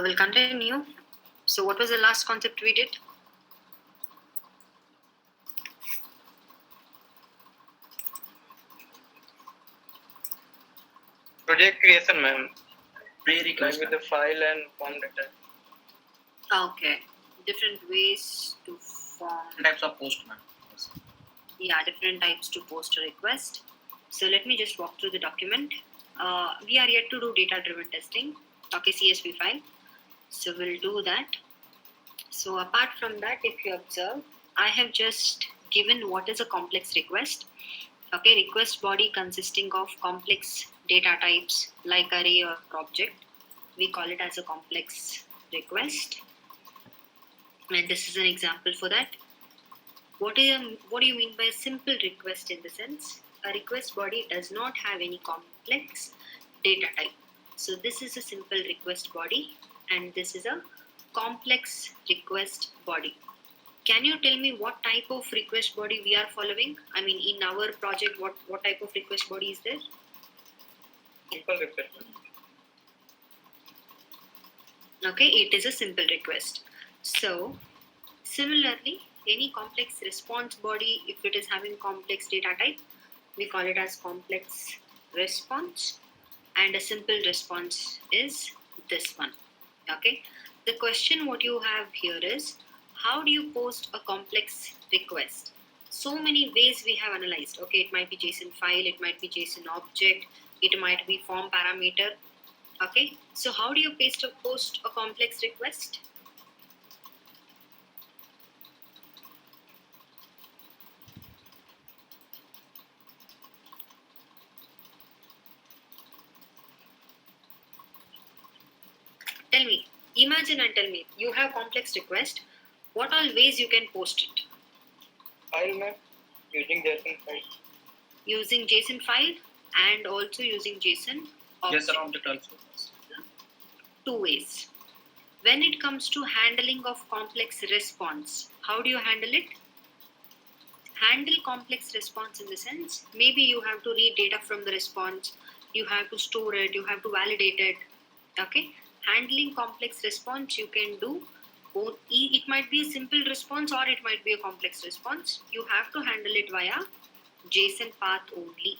We'll continue. So what was the last concept we did? Project creation, ma'am. Pre-request. Like with the file and form data. Okay. Different ways to form. Types of post, ma'am. Yes. Yeah, different types to post a request. So let me just walk through the document. We are yet to do data-driven testing. Okay, CSV file. So we'll do that. So apart from that, if you observe, I have just given what is a complex request. Okay, request body consisting of complex data types like array or object. We call it as a complex request. And this is an example for that. What do you mean by a simple request in the sense? A request body does not have any complex data type. So this is a simple request body and this is a complex request body. Can you tell me what type of request body we are following? I mean, in our project, what type of request body is there? Simple request. Okay, it is a simple request. So, similarly, any complex response body, if it is having complex data type, we call it as complex response, and a simple response is this one. Okay, the question what you have here is, how do you post a complex request? So many ways we have analyzed. Okay, it might be JSON file, it might be JSON object, it might be form parameter. Okay, so how do you post a complex request? Tell me, imagine and tell me, you have complex request. What all ways you can post it? File, ma'am. Using JSON file. Using JSON file and also using JSON object. JSON object also. Two ways. When it comes to handling of complex response, how do you handle it? Handle complex response in the sense, maybe you have to read data from the response, you have to store it, you have to validate it. Okay, handling complex response you can do both. It might be a simple response or it might be a complex response. You have to handle it via JSON path only.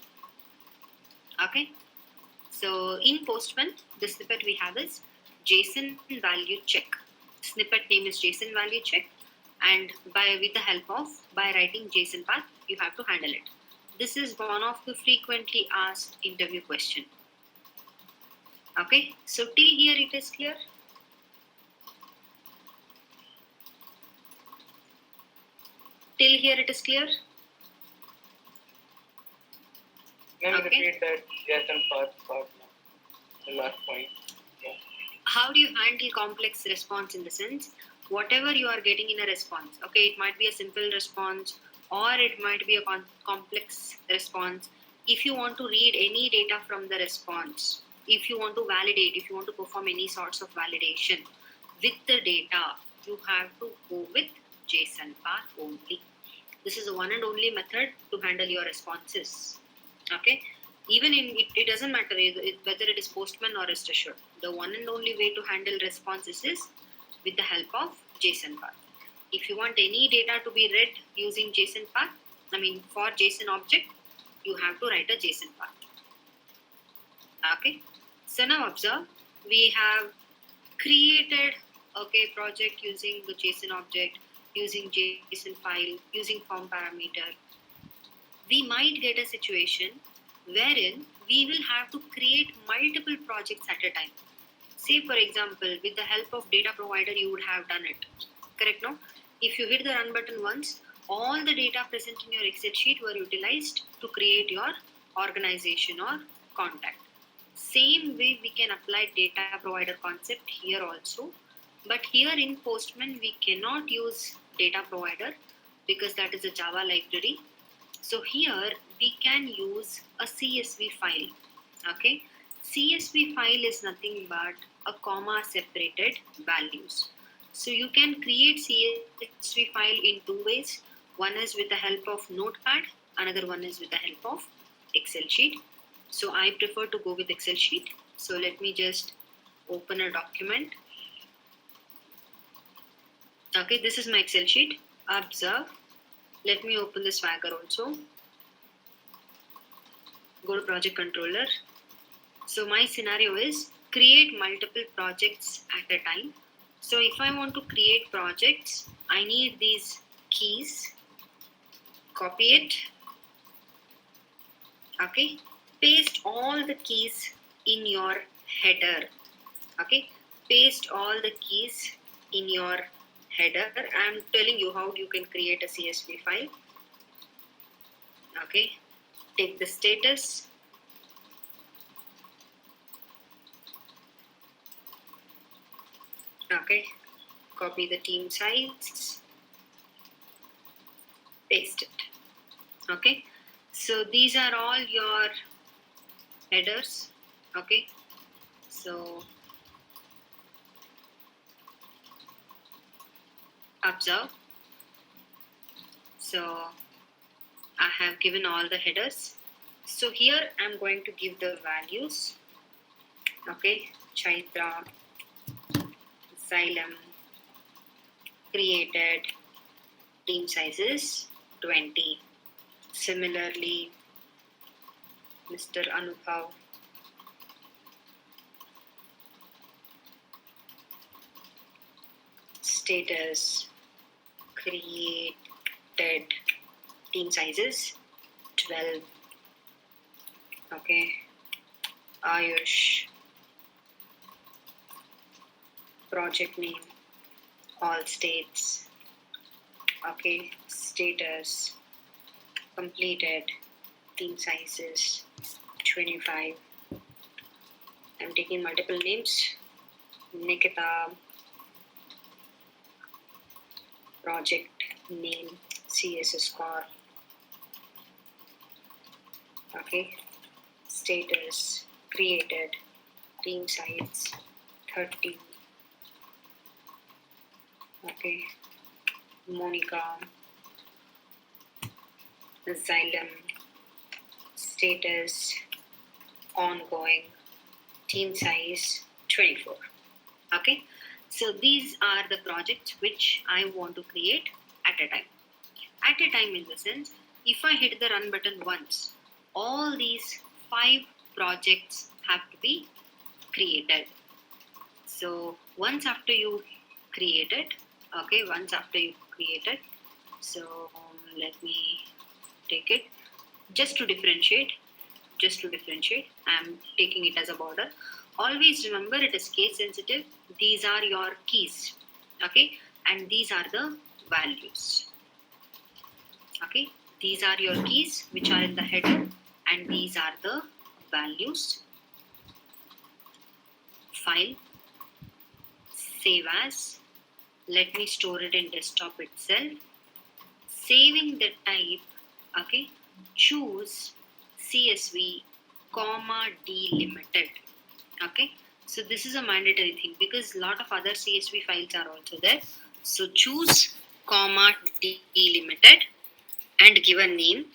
Okay, so in Postman, the snippet we have is JSON value check. Snippet name is JSON value check, and with the help of by writing JSON path, you have to handle it. This is one of the frequently asked interview question. Okay, so till here it is clear. Till here it is clear. Let me Okay. repeat that JSON part, the last point. Yeah. How do you handle complex response in the sense, whatever you are getting in a response, okay, it might be a simple response or it might be a complex response. If you want to read any data from the response, if you want to validate, if you want to perform any sorts of validation with the data, you have to go with JSON path only. This is the one and only method to handle your responses. Okay, even in it doesn't matter whether it is Postman or Rest Assured. The one and only way to handle responses is with the help of JSON path. If you want any data to be read using JSON path, for JSON object, you have to write a JSON path. Okay, so now observe, we have created project using the JSON object, using JSON file, using form parameter. We might get a situation wherein we will have to create multiple projects at a time. Say for example, with the help of data provider, you would have done it. Correct, no? If you hit the run button once, all the data present in your Excel sheet were utilized to create your organization or contact. Same way we can apply data provider concept here also. But here in Postman, we cannot use data provider because that is a Java library. So here we can use a CSV file. Okay, CSV file is nothing but a comma separated values. So you can create CSV file in two ways. One is with the help of Notepad, another one is with the help of Excel sheet. So I prefer to go with Excel sheet. So let me just open a document Okay, this is my Excel sheet. Observe. Let me open the Swagger also. Go to project controller. So my scenario is create multiple projects at a time. So if I want to create projects, I need these keys. Copy it. Okay. Paste all the keys in your header. Okay. Paste all the keys in your header. I'm telling you how you can create a CSV file. Okay. Take the status. Okay. Copy the team size. Paste it. Okay. So these are all your headers. Okay. So observe. So I have given all the headers. So here I'm going to give the values. Okay, Chaitra, Xylem, created, team sizes 20. Similarly, Mr. Anubhav, status, created, team sizes 12. Okay, Ayush, project name, all states. Okay, status, completed, team sizes 25. I'm taking multiple names. Nikita, project name, CSS core. Okay, status, created, team size 30. Okay, Monica, Xylem, status, ongoing, team size 24. Okay, so these are the projects which I want to create at a time. At a time, in the sense, if I hit the run button once, all these 5 projects have to be created. So once after you create it, okay, once after you create it, so let me take it just to differentiate. I'm taking it as a border. Always remember it is case sensitive. These are your keys, okay, and these are the values. Okay, these are your keys which are in the header, and these are the values. File, save as. Let me store it in desktop itself. Saving the type. Okay, choose CSV comma delimited. Okay, so this is a mandatory thing because a lot of other CSV files are also there. So choose comma delimited and give a name.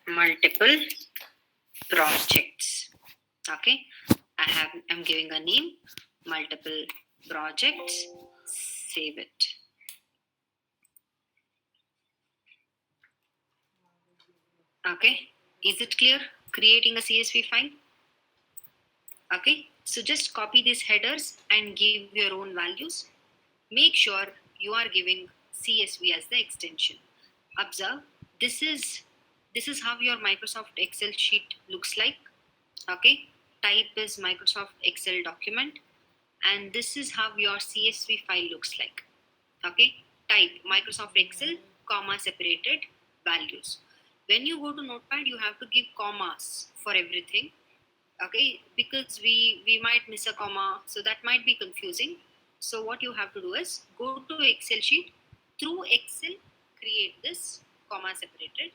Multiple projects. Okay, I'm giving a name, multiple projects. Save it. Okay, is it clear creating a CSV file? Okay, so just copy these headers and give your own values. Make sure you are giving CSV as the extension. Observe, this is how your Microsoft Excel sheet looks like. Okay, type is Microsoft Excel document, and this is how your CSV file looks like. Okay, type Microsoft Excel, comma separated values. When you go to Notepad, you have to give commas for everything. Okay, because we might miss a comma, so that might be confusing. So what you have to do is go to Excel sheet, through Excel create this comma separated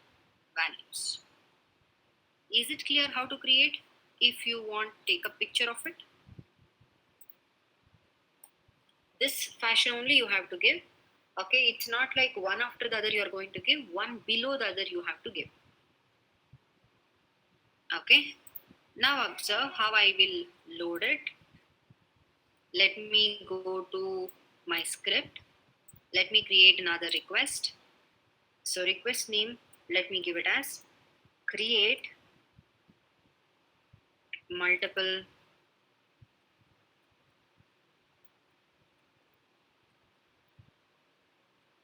values. Is it clear how to create? If you want, take a picture of it. This fashion only you have to give. Okay, it's not like one after the other you are going to give, one below the other you have to give. Okay, now observe how I will load it. Let me go to my script. Let me create another request. So request name, let me give it as create multiple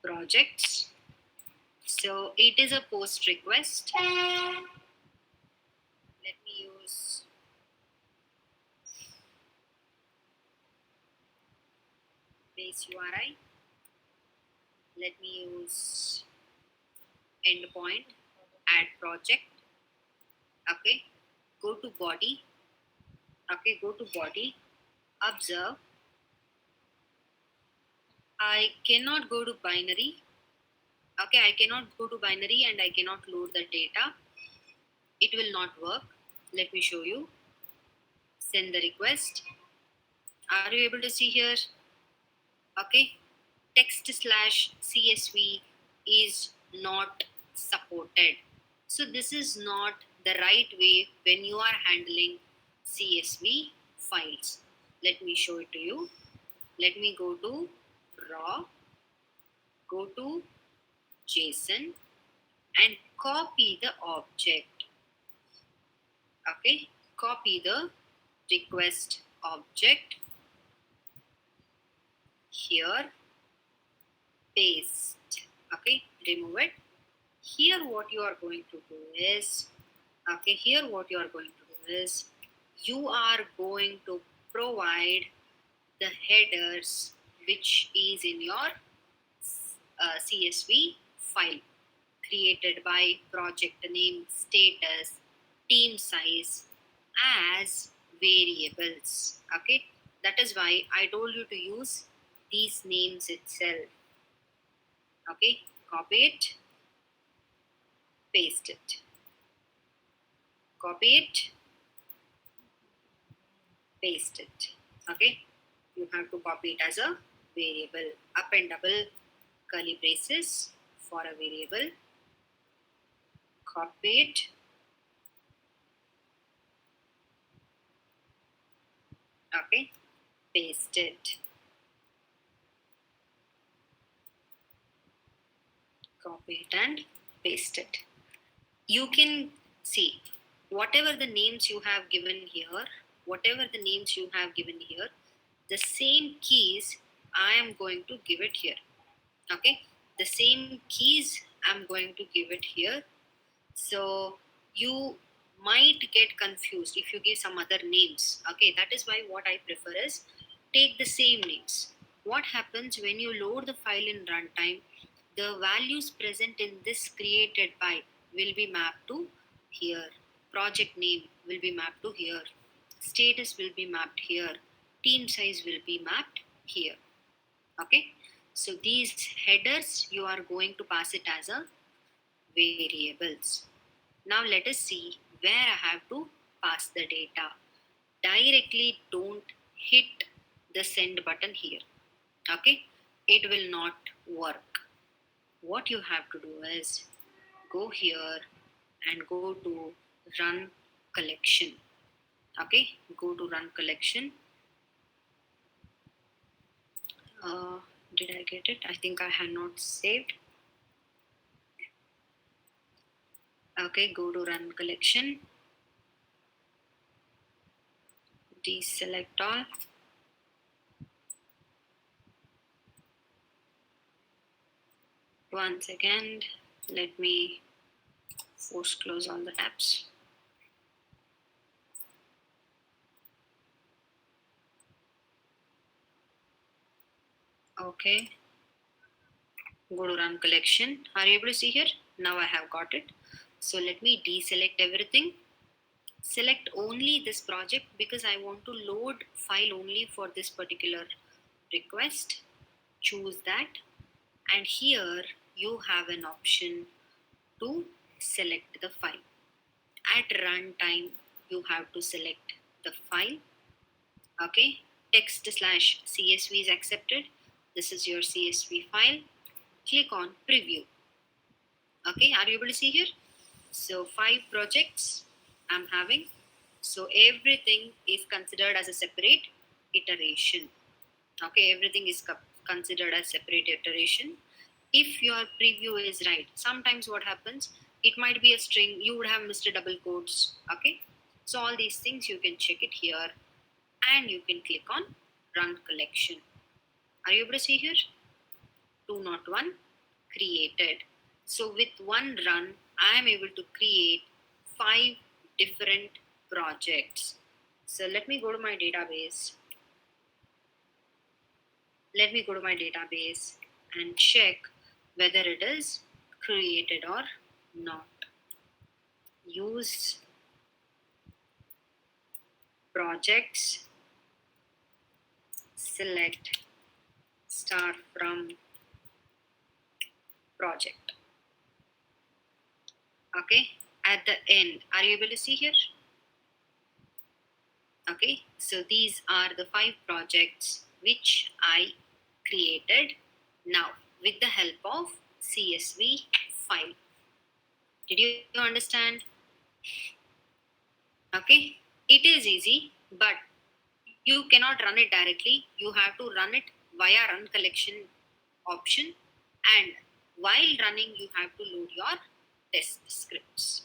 projects. So it is a post request. Let me use base URI. Let me use endpoint, add project. Okay, go to body. Okay, go to body. Observe. I cannot go to binary. Okay, I cannot go to binary and I cannot load the data. It will not work. Let me show you. Send the request. Are you able to see here? Okay, text slash CSV is not supported. So this is not the right way when you are handling CSV files. Let me show it to you. Let me go to raw, go to JSON and copy the object. Okay, copy the request object here, paste. Okay, remove it. Here what you are going to do is, okay, here what you are going to do is, you are going to provide the headers which is in your CSV file created by project name, status, team size as variables. Okay, that is why I told you to use these names itself. Okay, copy it, paste it, copy it, paste it. Okay, you have to copy it as a variable, appendable curly braces for a variable, copy it, okay, paste it, copy it and paste it. You can see whatever the names you have given here, whatever the names you have given here, the same keys I am going to give it here. Okay, the same keys I'm going to give it here. So you might get confused if you give some other names. Okay, that is why what I prefer is take the same names. What happens when you load the file in runtime, the values present in this created by will be mapped to here, project name will be mapped to here, status will be mapped here, team size will be mapped here. Okay, so these headers you are going to pass it as a variables. Now let us see where I have to pass the data. Directly don't hit the send button here. Okay, it will not work. What you have to do is go here and go to run collection. Okay, go to run collection. uh, did I get it? I think I had not saved. Okay, go to run collection, deselect all, once again let me force close all the tabs. Okay, go to run collection. Are you able to see here? Now I have got it. So let me deselect everything, select only this project because I want to load file only for this particular request. Choose that, and here you have an option to select the file. At runtime you have to select the file. Okay, text slash CSV is accepted. This is your CSV file. Click on preview. Okay, are you able to see here? So 5 projects I'm having. So everything is considered as a separate iteration. Okay, everything is considered as separate iteration. If your preview is right, sometimes what happens, it might be a string, you would have missed a double quotes. Okay, so all these things you can check it here, and you can click on run collection. Are you able to see here? 201 created. So with one run, I am able to create 5 different projects. So let me go to my database. Let me go to my database and check whether it is created or not. Use projects, select star from project. Okay, at the end, are you able to see here? Okay, so these are the 5 projects which I created now with the help of CSV file. Did you understand? Okay, it is easy, but you cannot run it directly. You have to run it via run collection option, and while running you have to load your test scripts.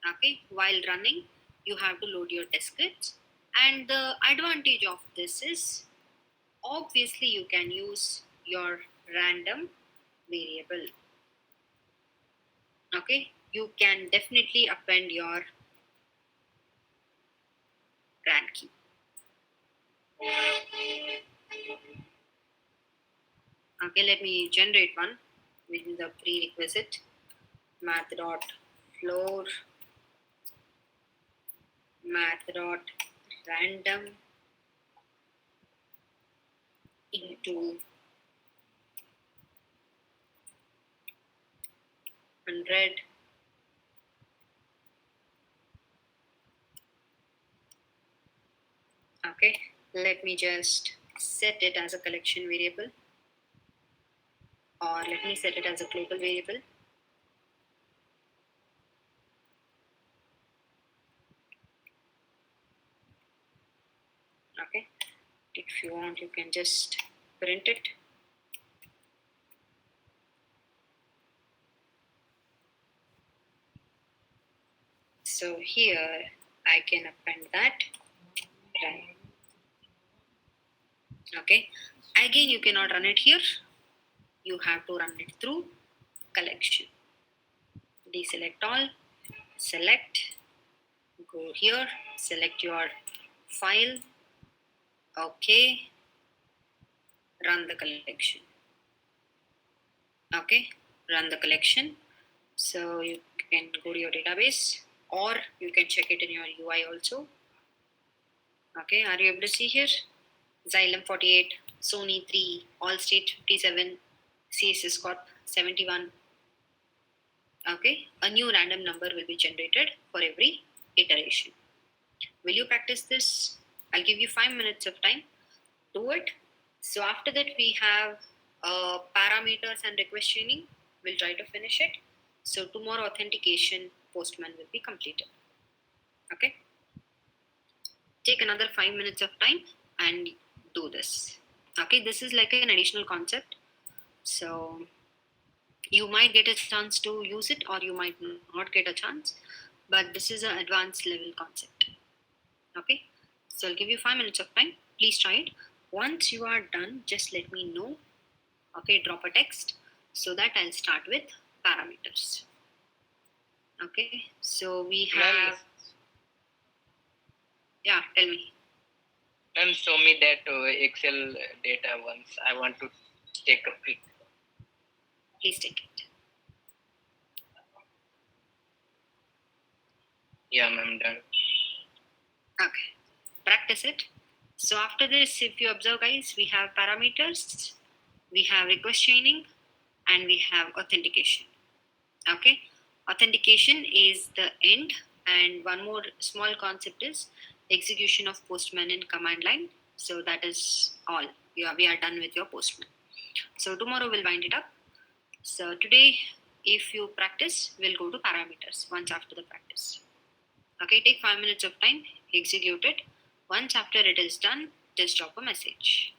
Okay, while running you have to load your test scripts, and the advantage of this is obviously you can use your random variable. Okay, you can definitely append your ran key. Okay, let me generate one with the prerequisite math.floor math.random into 100. Okay, let me just set it as a collection variable, or let me set it as a global variable. Okay, if you want you can just print it. So here I can append that run. Okay, again you cannot run it here, you have to run it through collection. Deselect all, select, go here, select your file. Okay, run the collection. Okay, run the collection. So you can go to your database, or you can check it in your UI also. Okay, are you able to see here? Xylem 48, Sony 3, Allstate 57, CSS Corp 71. Okay, a new random number will be generated for every iteration. Will you practice this? I'll give you 5 minutes of time. Do it. So after that we have parameters and request chaining. We'll try to finish it. So tomorrow authentication Postman will be completed. Okay. Take another 5 minutes of time and do this. Okay, this is like an additional concept. So you might get a chance to use it, or you might not get a chance, but this is an advanced level concept. Okay, so I'll give you 5 minutes of time. Please try it. Once you are done, just let me know. Okay, drop a text so that I'll start with parameters. Okay, so we have, yeah, tell me. Ma'am, show me that Excel data once. I want to take a peek. Please take it. Yeah, ma'am, done. Okay, practice it. So after this, if you observe guys, we have parameters, we have request chaining, and we have authentication. Okay, authentication is the end, and one more small concept is execution of Postman in command line. So that is all. We are done with your Postman. So tomorrow we'll wind it up. So today, if you practice, we'll go to parameters once after the practice. Okay, take 5 minutes of time, execute it. Once after it is done, just drop a message.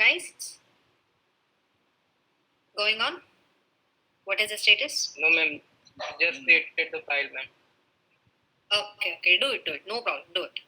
guys? Going on? What is the status? No, ma'am. Just created the file, ma'am. Okay. Do it. No problem. Do it.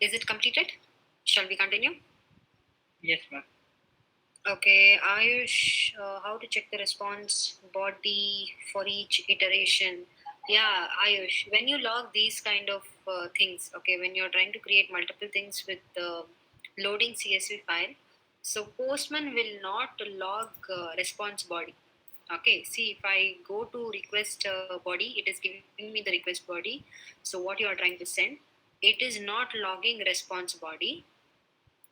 Is it completed? Shall we continue? Yes, ma'am. Okay, Ayush, how to check the response body for each iteration? Yeah, Ayush, when you log these kind of things, okay, when you're trying to create multiple things with loading CSV file, so Postman will not log response body. Okay, see, if I go to request body, it is giving me the request body. So what you are trying to send, it is not logging response body.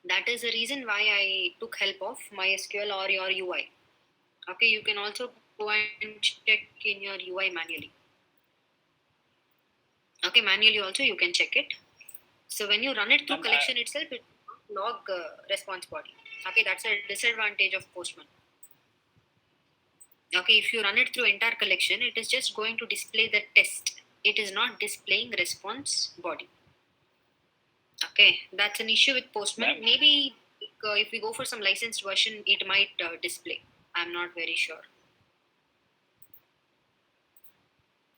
That is the reason why I took help of MySQL or your UI. Okay, you can also go and check in your UI manually. Okay, manually also you can check it. So when you run it through Ma'am, collection itself, it will not log response body. Okay, that's a disadvantage of Postman. Okay, if you run it through entire collection, it is just going to display the test. It is not displaying response body. Okay, that's an issue with Postman. Ma'am. Maybe if we go for some licensed version, it might display. I'm not very sure.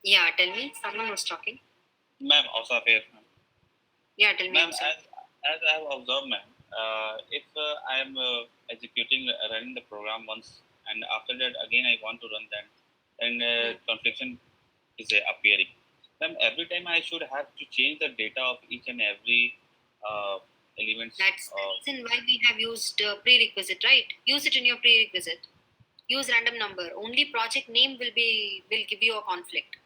Yeah, tell me. Someone was talking. Ma'am, also here, ma'am. Yeah, tell me. Ma'am, Sir. as I have observed, ma'am, if I am executing, running the program once, and after that again I want to run that, then confliction is appearing. Ma'am, every time I should have to change the data of each and every elements. That's the reason why we have used prerequisite, right? Use it in your prerequisite. Use random number. Only project name will give you a conflict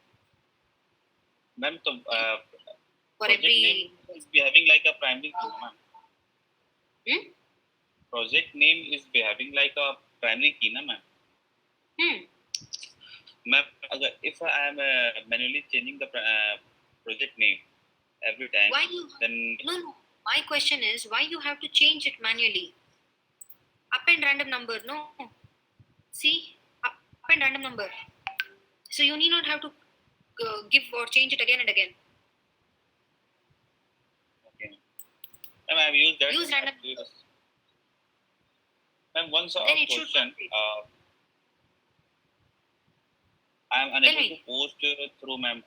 Ma'am, so, for project every. name is behaving like a primary key, ma'am. Hmm? Project name is behaving like a primary key, na, ma'am. Ma'am, if I am manually changing the project name every time, Why you? then No. My question is why you have to change it manually. Append random number. No. See, append random number. So you need not have to give or change it again and again. okay. Ma'am, I have used that. Use random. Ma'am, once a Then it should question, I am unable to post through ma'am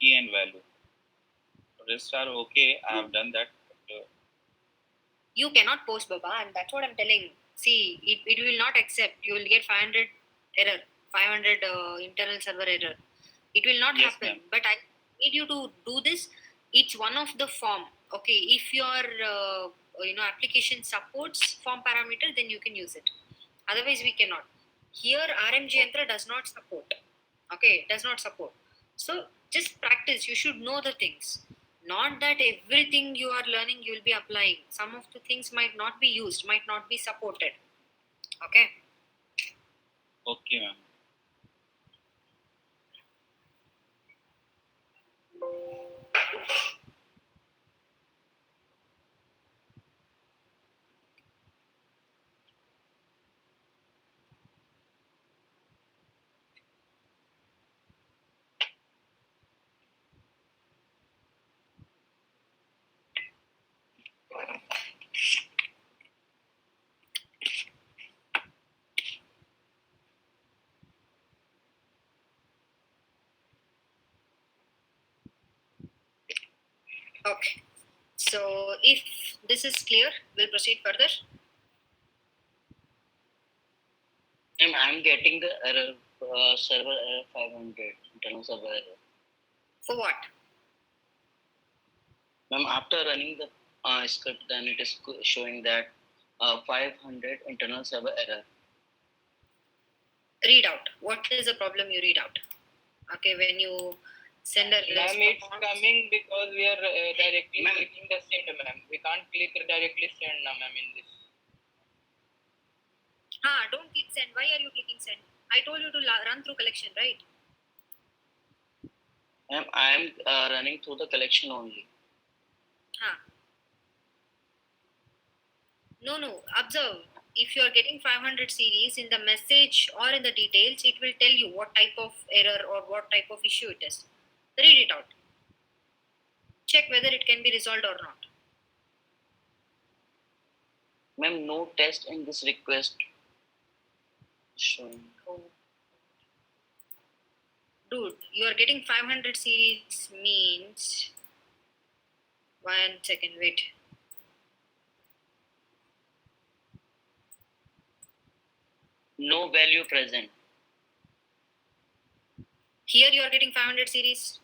key and value. Rest are okay. I have done that. You cannot post, Baba, and that's what I'm telling. See, it will not accept. You will get 500 error, 500 internal server error. It will not Yes, happen. ma'am. But I need you to do this. It's one of the form. Okay, if your application supports form parameter, then you can use it. Otherwise, we cannot. Here, RMG Yantra does not support. Okay, it does not support. So just practice. You should know the things. Not that everything you are learning you will be applying. Some of the things might not be used, might not be supported. Okay. Okay, ma'am. Okay. So if this is clear, we'll proceed further. Ma'am, I'm getting the error, server error 500, internal server error. For what? Ma'am, after running the script, then it is showing that 500 internal server error. Read out. What is the problem you read out? Okay, when you send a Ma'am, it's coming because we are directly clicking the send, ma'am. We can't click directly send now, ma'am, in this. Don't click send. Why are you clicking send? I told you to run through collection, right? Ma'am, I am running through the collection only. No. Observe. If you are getting 500 series in the message or in the details, it will tell you what type of error or what type of issue it is. Read it out. Check whether it can be resolved or not. Ma'am, no test in this request showing. Dude, you are getting 500 series means... 1 second, wait. No value present. Here you are getting 500 series.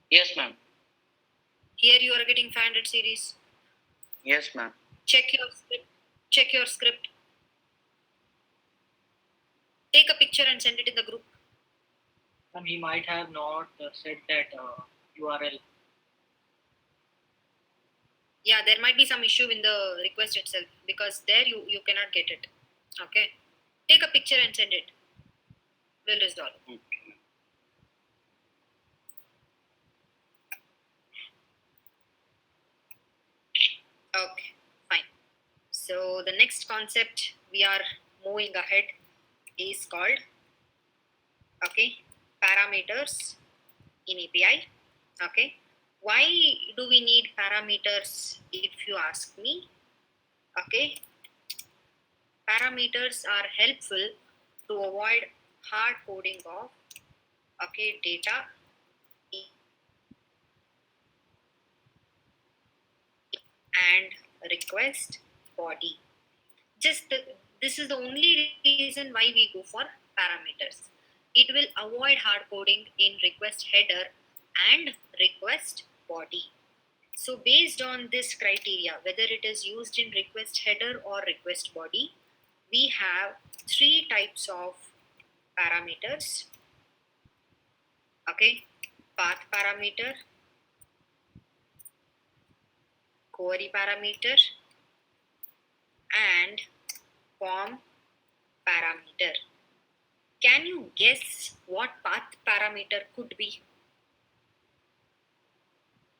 Yes, ma'am. Here you are getting 500 series. Yes, ma'am. Check your script. Check your script. Take a picture and send it in the group. And he might have not said that URL. Yeah, there might be some issue in the request itself, because there you cannot get it. Okay, take a picture and send it. Will resolve. Okay, fine. So the next concept we are moving ahead is called, okay, parameters in API. Okay, why do we need parameters, if you ask me? Okay, parameters are helpful to avoid hard coding of, okay, data and request body. This is the only reason why we go for parameters. It will avoid hard coding in request header and request body. So based on this criteria, whether it is used in request header or request body, we have three types of parameters. Okay, path parameter, query parameter, and form parameter. Can you guess what path parameter could be?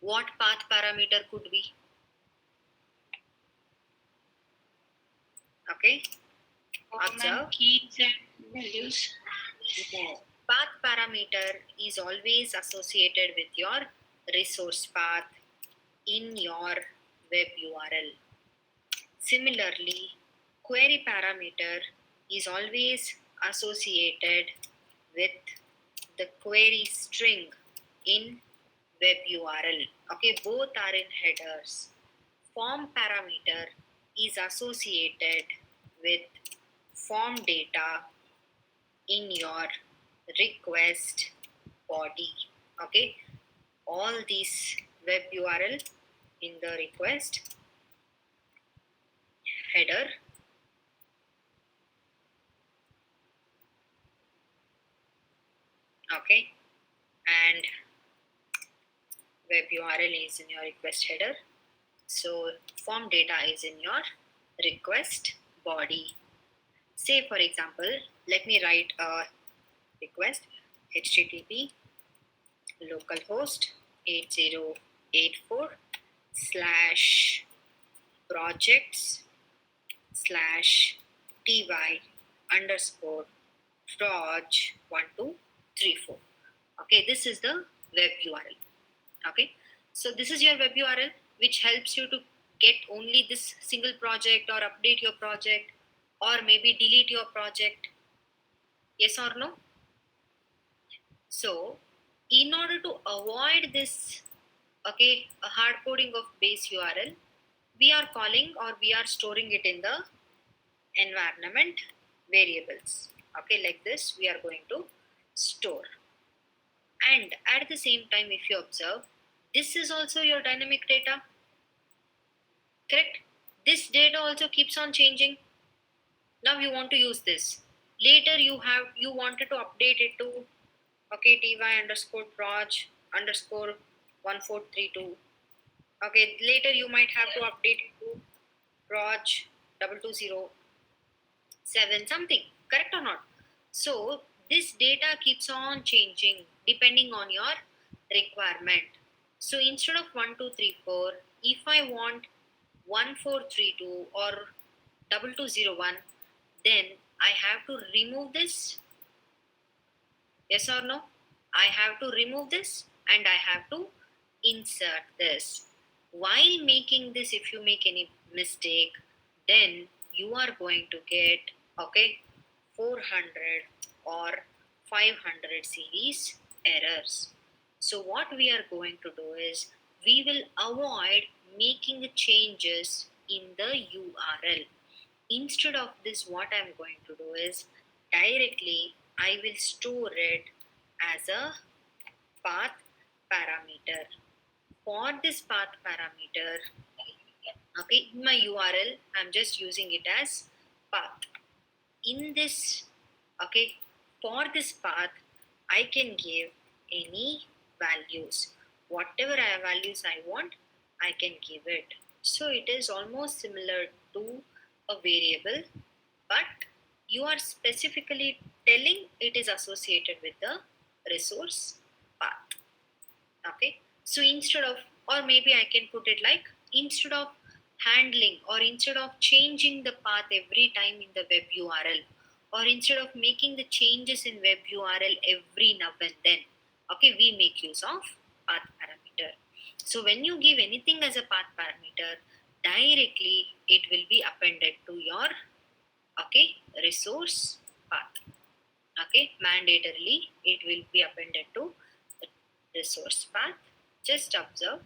What path parameter could be? Okay, observe. Keys and values. No. Path parameter is always associated with your resource path in your web URL. Similarly, query parameter is always associated with the query string in web URL. Okay, both are in headers. Form parameter is associated with form data in your request body. Okay, all these web URL in the request header, okay, and web URL is in your request header. So form data is in your request body. Say for example, let me write a request http localhost 8084 slash projects slash ty underscore proj 1234. Okay, this is the web URL. Okay, so this is your web URL, which helps you to get only this single project or update your project or maybe delete your project. Yes or no? So in order to avoid this, okay, a hard coding of base URL, we are calling or we are storing it in the environment variables. Okay, like this we are going to store. And at the same time, if you observe, this is also your dynamic data. Correct? This data also keeps on changing. Now you want to use this. Later you wanted to update it to, okay, ty underscore proj underscore 1432. Okay, later you might have to update it to proj 2207 something. Correct or not? So this data keeps on changing depending on your requirement. So instead of 1234, if I want 1432 or 2201, then I have to remove this. Yes or no? I have to remove this and I have to insert this. While making this, if you make any mistake, then you are going to get, okay, 400 or 500 series errors. So what we are going to do is we will avoid making changes in the URL. Instead of this, what I'm going to do is directly I will store it as a path parameter. For this path parameter, okay, in my URL, I'm just using it as path. In this, okay, for this path, I can give any values. Whatever values I want, I can give it. So it is almost similar to a variable, but you are specifically telling it is associated with the resource path. Okay, so instead of, or maybe I can put it like, instead of handling or instead of changing the path every time in the web URL, or instead of making the changes in web URL every now and then, okay, we make use of path parameter. So when you give anything as a path parameter, directly it will be appended to your, okay, resource path. Okay, mandatorily it will be appended to the resource path. Just observe.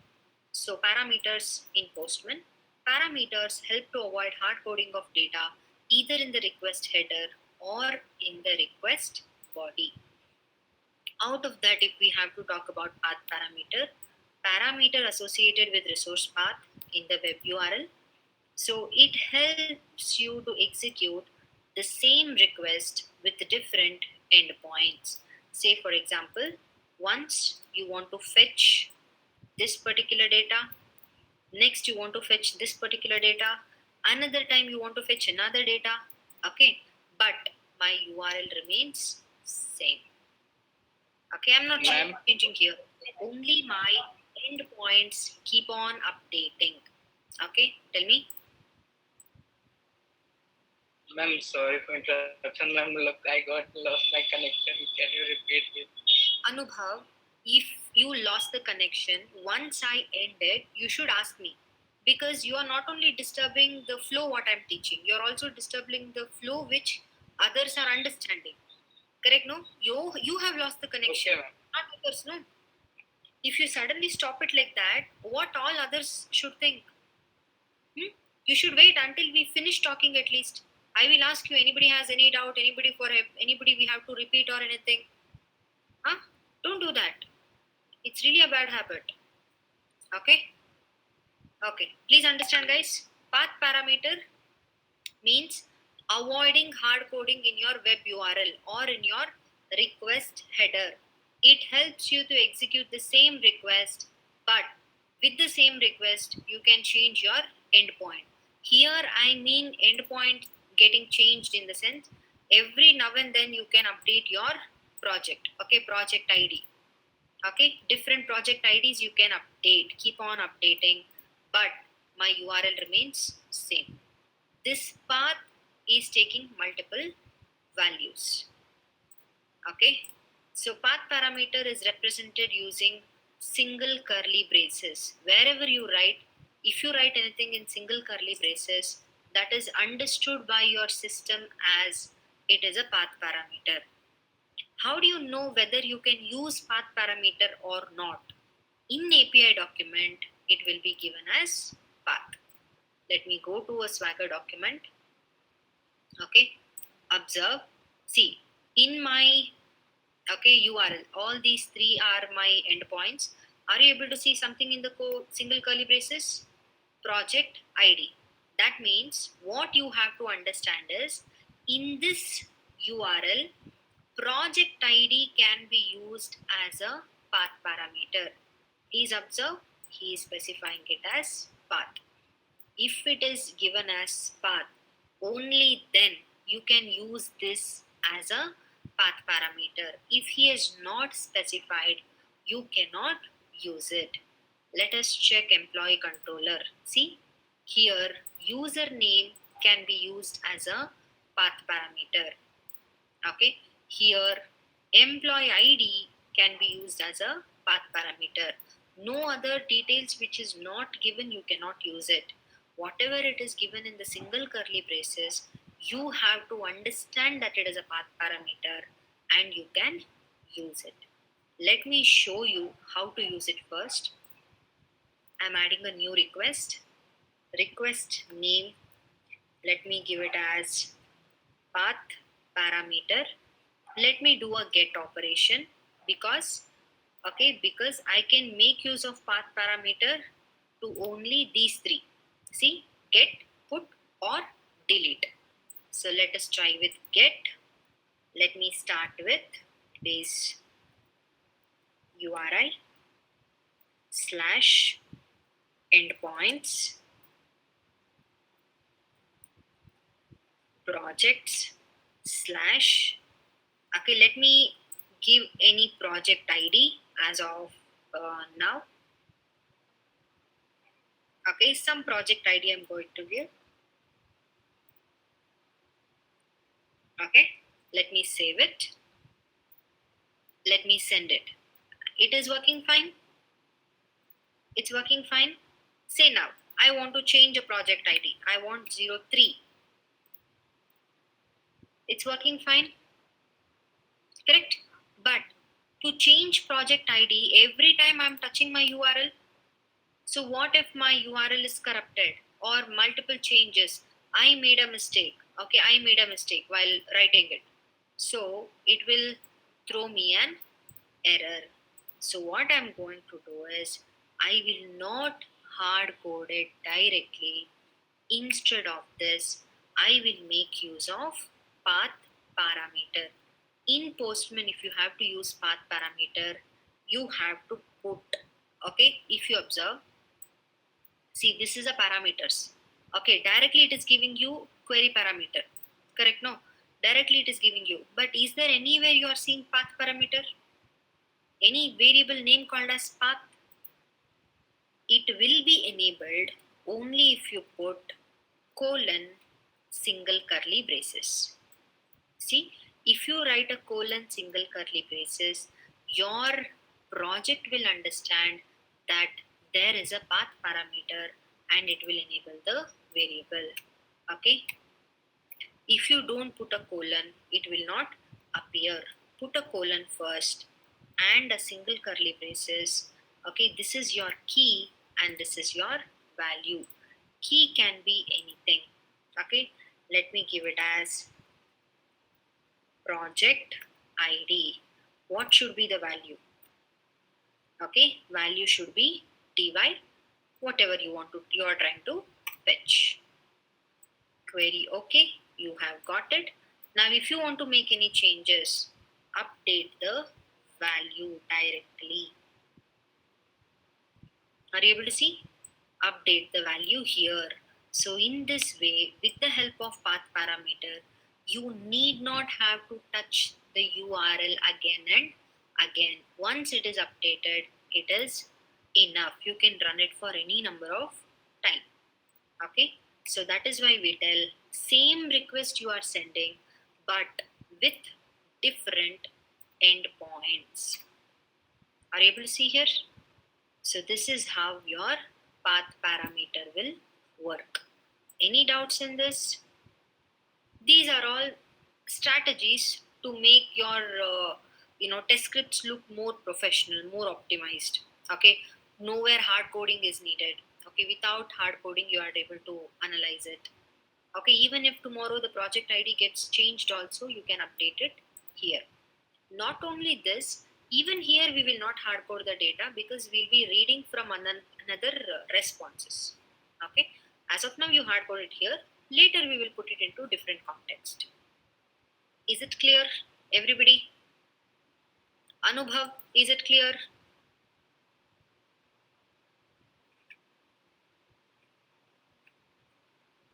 So parameters in Postman. Parameters help to avoid hard coding of data either in the request header or in the request body. Out of that, if we have to talk about path parameter, parameter associated with resource path in the web URL. So it helps you to execute the same request with different endpoints. Say for example, once you want to fetch this particular data, next you want to fetch this particular data, another time you want to fetch another data, okay, but my URL remains same. Okay, I'm not changing here. Only my endpoints keep on updating. Okay, tell me. Ma'am, sorry for interruption, ma'am. Look, I got lost my connection. Can you repeat it? Anubhav, if you lost the connection, once I ended, you should ask me. Because you are not only disturbing the flow what I'm teaching, you're also disturbing the flow which others are understanding. Correct, no? You have lost the connection, Okay, ma'am. not others, no? If you suddenly stop it like that, what all others should think? You should wait until we finish talking at least. I will ask you, anybody has any doubt, anybody we have to repeat or anything? Huh? Don't do that. It's really a bad habit. Okay? Okay. Please understand, guys. Path parameter means avoiding hard coding in your web URL or in your request header. It helps you to execute the same request, but with the same request, you can change your endpoint. Here, I mean endpoint getting changed in the sense every now and then you can update your project. Okay, project ID. Okay, different project IDs you can update, keep on updating, but my URL remains same. This path is taking multiple values. Okay, so path parameter is represented using single curly braces. Wherever you write, if you write anything in single curly braces, that is understood by your system as it is a path parameter. How do you know whether you can use path parameter or not? In API document, it will be given as path. Let me go to a Swagger document. Okay, observe. See, in my URL, all these three are my endpoints. Are you able to see something in the single curly braces? Project ID. That means what you have to understand is in this URL, project ID can be used as a path parameter. Please observe, he is specifying it as path. If it is given as path, only then you can use this as a path parameter. If he is not specified, you cannot use it. Let us check employee controller. See, here username can be used as a path parameter. Okay, here employee ID can be used as a path parameter. No other details which is not given, you cannot use it. Whatever it is given in the single curly braces, you have to understand that it is a path parameter and you can use it. Let me show you how to use it first. I'm adding a new request. request name, let me give it as path parameter. Let me do a get operation because I can make use of path parameter to only these three. See, get, put, or delete. So let us try with get. Let me start with base URI slash endpoints projects slash, let me give any project ID as of now. Some project ID I'm going to give. Let me save it. Let me send it. It is working fine. It's working fine. Say now, I want to change a project ID. I want 03. It's working fine. Correct? But to change project ID, every time I'm touching my URL, so what if my URL is corrupted or multiple changes? I made a mistake. I made a mistake while writing it. So it will throw me an error. So what I'm going to do is I will not hard code it directly. Instead of this, I will make use of path parameter. In Postman, if you have to use path parameter, you have to put, if you observe, see, this is a parameters. Directly it is giving you query parameter. Correct? No, directly it is giving you. But is there anywhere you are seeing path parameter? Any variable name called as path? It will be enabled only if you put colon single curly braces. See, if you write a colon single curly braces, your project will understand that there is a path parameter and it will enable the variable. If you don't put a colon, it will not appear. Put a colon first and a single curly braces. This is your key and this is your value. Key can be anything. Let me give it as project ID. What should be the value? Value should be ty, whatever you are trying to fetch. Query you have got it. Now if you want to make any changes, update the value directly. Are you able to see? Update the value here. So in this way, with the help of path parameter, you need not have to touch the URL again and again. Once it is updated, it is enough. You can run it for any number of time. So that is why we tell same request you are sending, but with different endpoints. Are you able to see here? So this is how your path parameter will work. Any doubts in this? These are all strategies to make your test scripts look more professional, more optimized. Nowhere hard coding is needed. Without hard coding you are able to analyze it. Even if tomorrow the project ID gets changed also, you can update it here. Not only this, even here we will not hard code the data because we'll be reading from another responses. As of now you hard code it here. Later we will put it into different context. Is it clear, everybody? Anubhav, is it clear?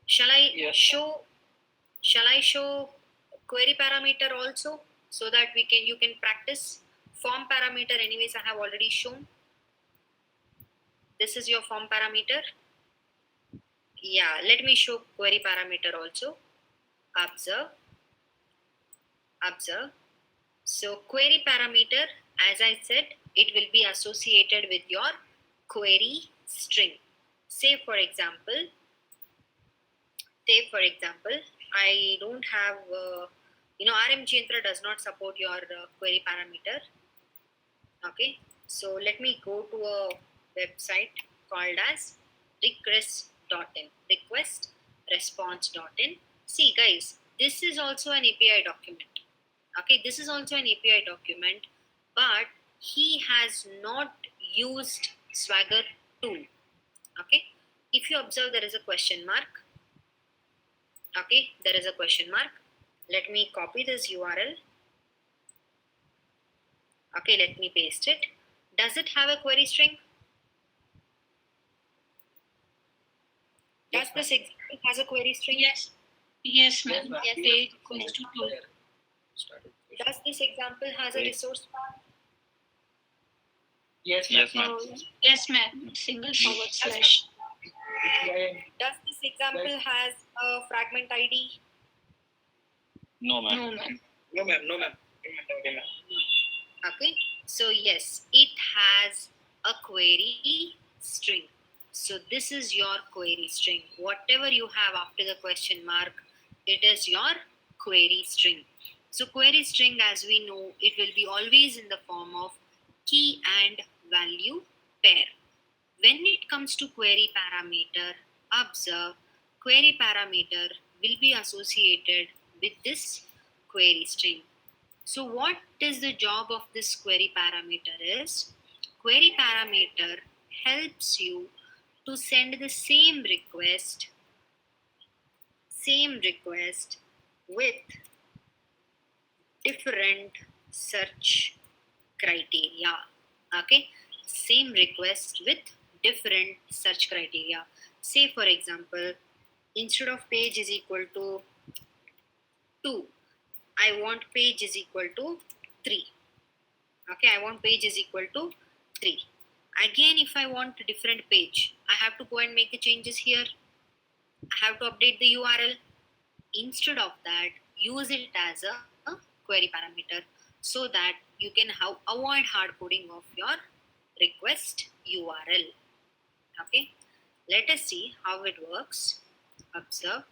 Shall I show query parameter also so that you can practice? Form parameter anyways I have already shown. This is your form parameter. Yeah, let me show query parameter also. Observe. So query parameter, as I said, it will be associated with your query string. Say for example, I don't have, RMGYantra does not support your query parameter. So let me go to a website called as regress.io. response.in. Request response.in. See guys, this is also an API document. Okay, this is also an API document, but he has not used Swagger tool. Okay, if you observe, there is a question mark. Okay, there is a question mark. Let me copy this URL. Okay, let me paste it. Does it have a query string? Does this example has a query string? Yes. Yes, ma'am. Yes, Page equals to 2. Does this example has a resource bar? Yes, Yes, ma'am. Yes, ma'am. Single forward slash. Does this example has a fragment ID? No, ma'am. No, ma'am. No, ma'am. No, ma'am. Okay, so yes, it has a query string. So this is your query string. Whatever you have after the question mark, it is your query string. So query string, as we know, it will be always in the form of key and value pair. When it comes to query parameter, observe query parameter will be associated with this query string. So what is the job of this query parameter is, query parameter helps you to send the same request with different search criteria. Okay, same request with different search criteria. Say for example, instead of page is equal to 2, I want page is equal to 3. Okay, I want page is equal to 3. Again, if I want a different page, I have to go and make the changes here. I have to update the URL. Instead of that, use it as a query parameter so that you can avoid hard coding of your request URL. Okay, let us see how it works. Observe.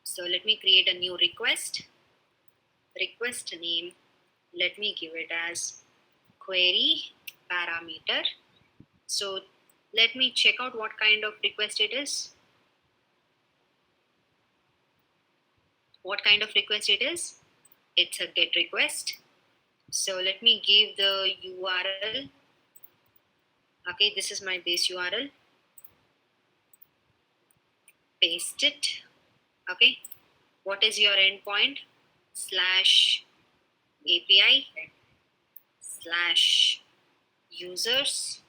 So let me create a new request name. Let me give it as query parameter. So let me check out what kind of request it is. What kind of request it is? It's a GET request. So let me give the URL. Okay, this is my base URL. Paste it. Okay, what is your endpoint? /API /users.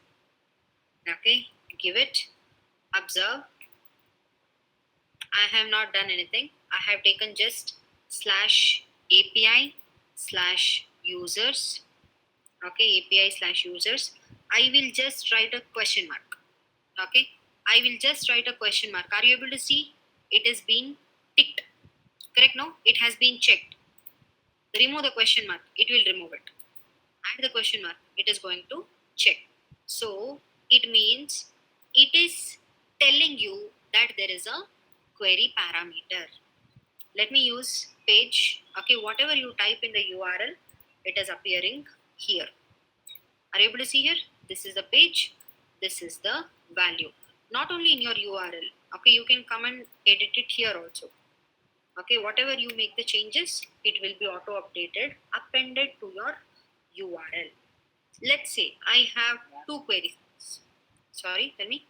Okay, give it. Observe, I have not done anything. I have taken just /API /users. Okay, API /users. I will just write a question mark. Okay, I will just write a question mark. Are you able to see? It is being ticked. Correct? No, it has been checked. Remove the question mark. It will remove it. Add the question mark. It is going to check. So it means it is telling you that there is a query parameter. Let me use page. Okay, whatever you type in the URL, it is appearing here. Are you able to see here? This is the page. This is the value. Not only in your URL. Okay, you can come and edit it here also. Okay, whatever you make the changes, it will be auto updated, appended to your URL. Let's say I have 2 queries. Sorry, tell me.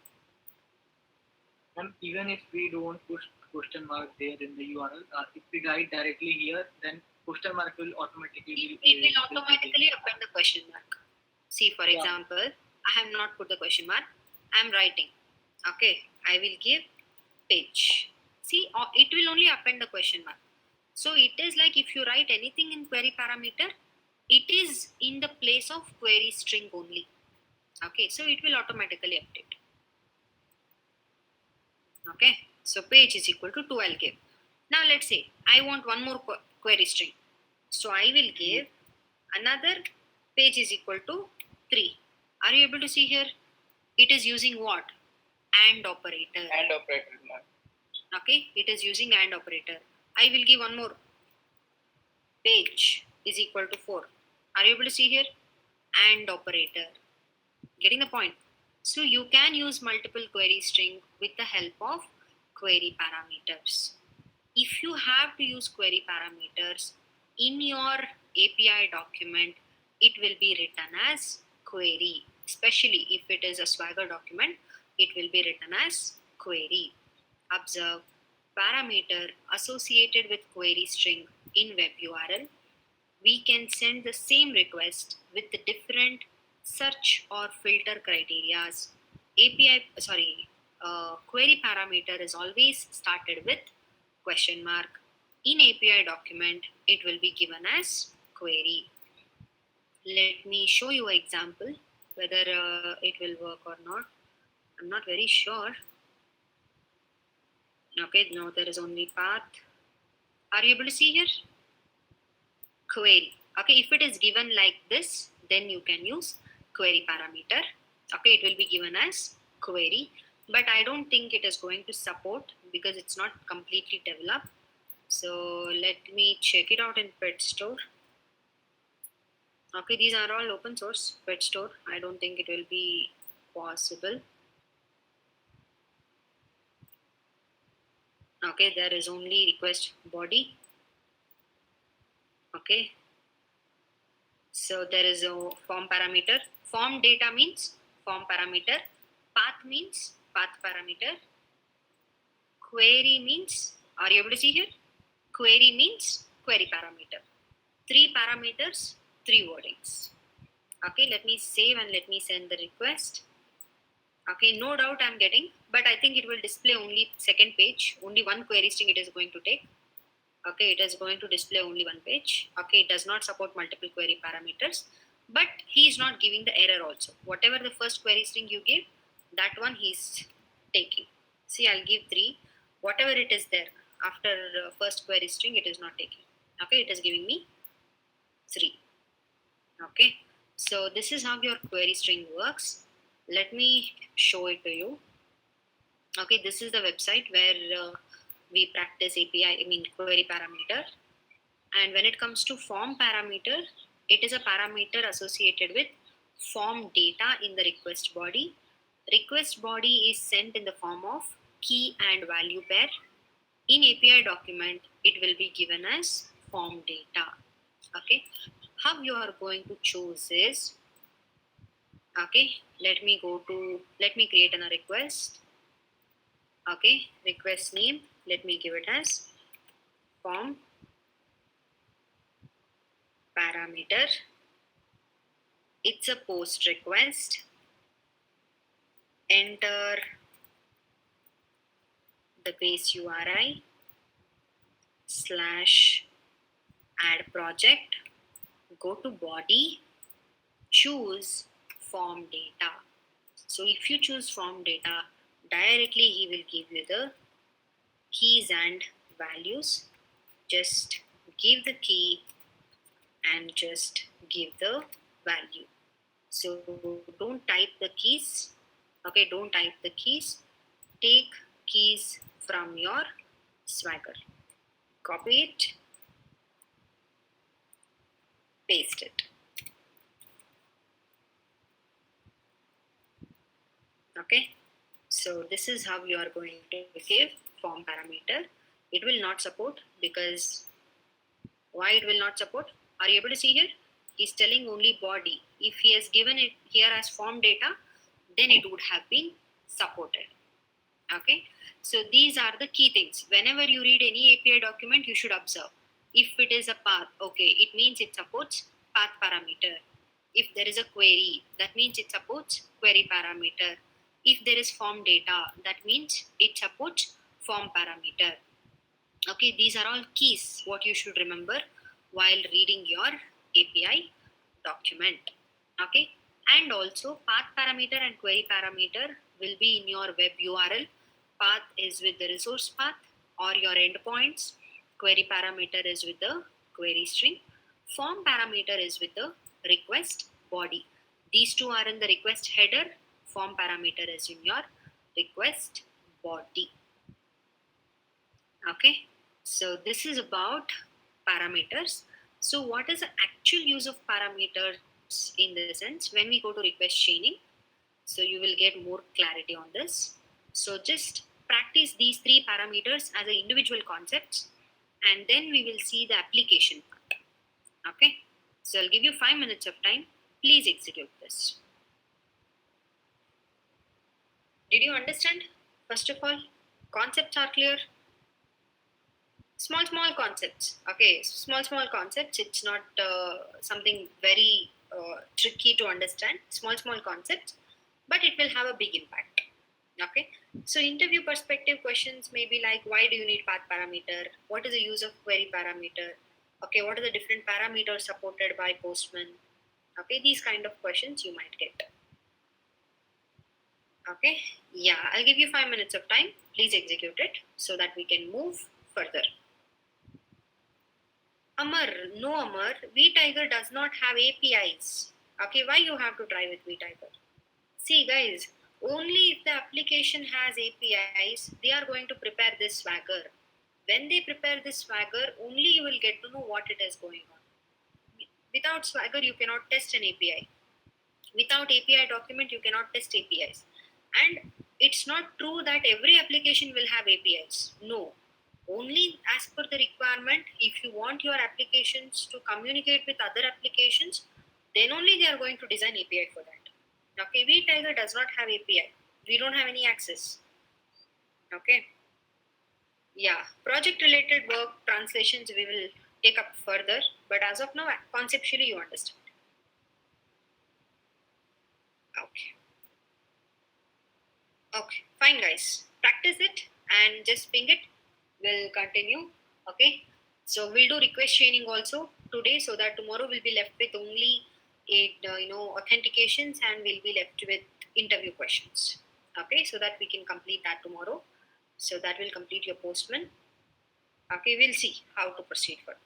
Even if we don't push question mark there in the URL, if we write directly here, then question mark will automatically. It will automatically append the question mark. See, for example, I have not put the question mark. I am writing. Okay, I will give page. See, it will only append the question mark. So it is like if you write anything in query parameter, it is in the place of query string only. Okay, so it will automatically update. Okay, so page is equal to 2 I'll give. Now let's say I want one more query string. So I will give another page is equal to 3. Are you able to see here? It is using what? AND operator. And operator, ma'am. Okay, it is using AND operator. I will give one more. Page is equal to 4. Are you able to see here? AND operator. Getting the point? So you can use multiple query string with the help of query parameters. If you have to use query parameters in your API document, it will be written as query. Especially if it is a Swagger document, it will be written as query. Observe, parameter associated with query string in web URL, we can send the same request with the different search or filter criterias. Query parameter is always started with question mark. In API document, it will be given as query. Let me show you an example whether it will work or not. I'm not very sure. Okay, no, there is only path. Are you able to see here? Query. Okay, if it is given like this, then you can use query parameter. Okay, it will be given as query, but I don't think it is going to support because it's not completely developed. So let me check it out in Pet Store. Okay, these are all open source. Pet Store, I don't think it will be possible. Okay, there is only request body. Okay, so there is a form parameter. Form data means form parameter. Path means path parameter. Query means, are you able to see here? Query means query parameter. 3 parameters, 3 wordings. Okay, let me save and let me send the request. Okay, no doubt I'm getting, but I think it will display only second page. Only one query string it is going to take. Okay, it is going to display only one page. Okay, it does not support multiple query parameters, but he is not giving the error also. Whatever the first query string you give, that one he's taking. See, I'll give 3. Whatever it is there after first query string, it is not taking. Okay, it is giving me 3. Okay, so this is how your query string works. Let me show it to you. Okay, this is the website where we practice query parameter. And when it comes to form parameter, it is a parameter associated with form data in the request body. Request body is sent in the form of key and value pair. In API document, it will be given as form data. Okay, how you are going to choose is, okay, let me create a request. Okay, request name, let me give it as form parameter. It's a post request. Enter the base URI / add project, go to body, choose form data. So if you choose form data, directly he will give you the keys and values. Just give the key and just give the value. So don't type the keys. Okay, don't type the keys. Take keys from your Swagger. Copy it. Paste it. Okay, so this is how you are going to give form parameter. It will not support because why it will not support? Are you able to see here? He's telling only body. If he has given it here as form data, then it would have been supported. Okay, so these are the key things. Whenever you read any API document, you should observe. If it is a path, okay, it means it supports path parameter. If there is a query, that means it supports query parameter. If there is form data, that means it supports form parameter. Okay, these are all keys what you should remember while reading your API document. Okay, and also path parameter and query parameter will be in your web URL. Path is with the resource path or your endpoints. Query parameter is with the query string. Form parameter is with the request body. These two are in the request header. Form parameter is in your request body. Okay, so this is about parameters. So what is the actual use of parameters in the sense when we go to request chaining? So you will get more clarity on this. So just practice these 3 parameters as individual concepts, and then we will see the application part. Okay, so I'll give you 5 minutes of time. Please execute this. Did you understand? First of all, concepts are clear. Small concepts. Okay, small concepts. It's not something very tricky to understand. Small concepts, but it will have a big impact. Okay, so interview perspective questions may be like, why do you need path parameter? What is the use of query parameter? Okay, what are the different parameters supported by Postman? Okay, these kind of questions you might get. Okay, yeah, I'll give you 5 minutes of time. Please execute it so that we can move further. Amar, vTiger does not have APIs. Okay, why you have to try with vTiger? See guys, only if the application has APIs, they are going to prepare this Swagger. When they prepare this Swagger, only you will get to know what it is going on. Without Swagger, you cannot test an API. Without API document, you cannot test APIs. And it's not true that every application will have APIs. No. Only as per the requirement, if you want your applications to communicate with other applications, then only they are going to design API for that. Okay, vTiger does not have API. We don't have any access. Okay. Yeah, project related work, translations we will take up further, but as of now, conceptually you understand. Okay, fine guys. Practice it and just ping it. We'll continue. Okay. So we'll do request chaining also today, so that tomorrow we'll be left with only 8 authentications, and we'll be left with interview questions. Okay, so that we can complete that tomorrow. So that will complete your Postman. Okay, we'll see how to proceed further.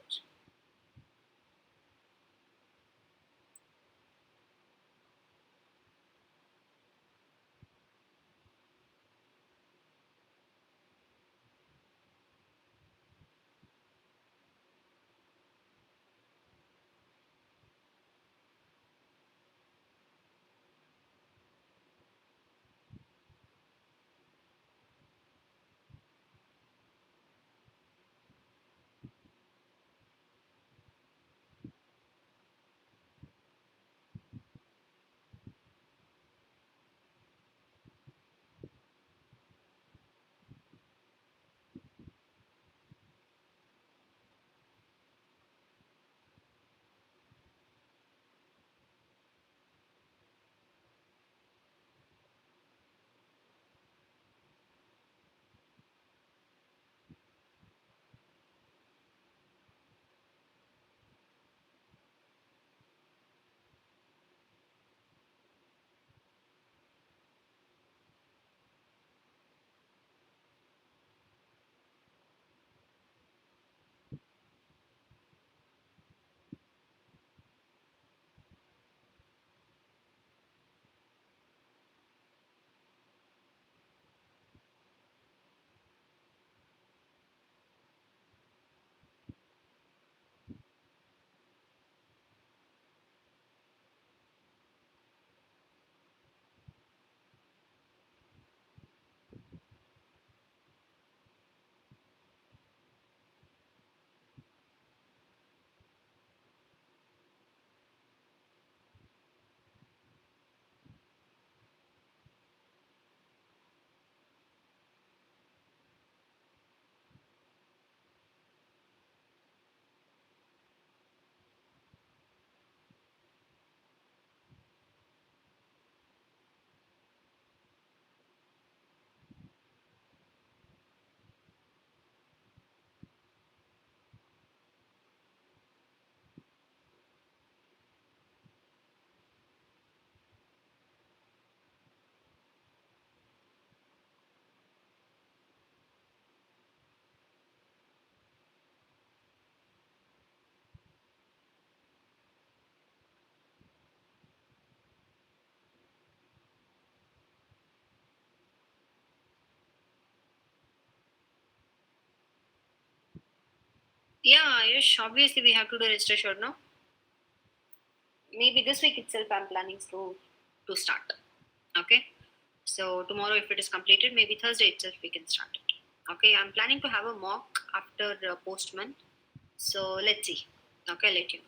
Yeah, Ayush, obviously we have to do register short now. Maybe this week itself I'm planning to start. Okay. So tomorrow, if it is completed, maybe Thursday itself we can start it. Okay, I'm planning to have a mock after postman. So let's see. Okay, I'll let you know.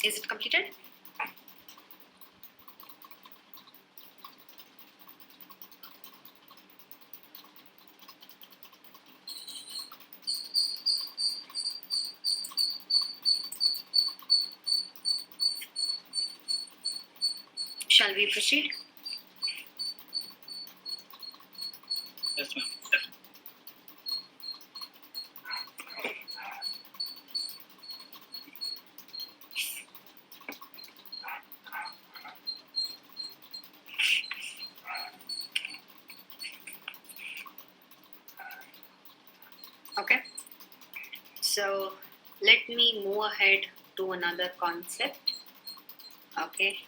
Is it completed? Shall we proceed? Yes, ma'am. Okay. So let me move ahead to another concept. Okay.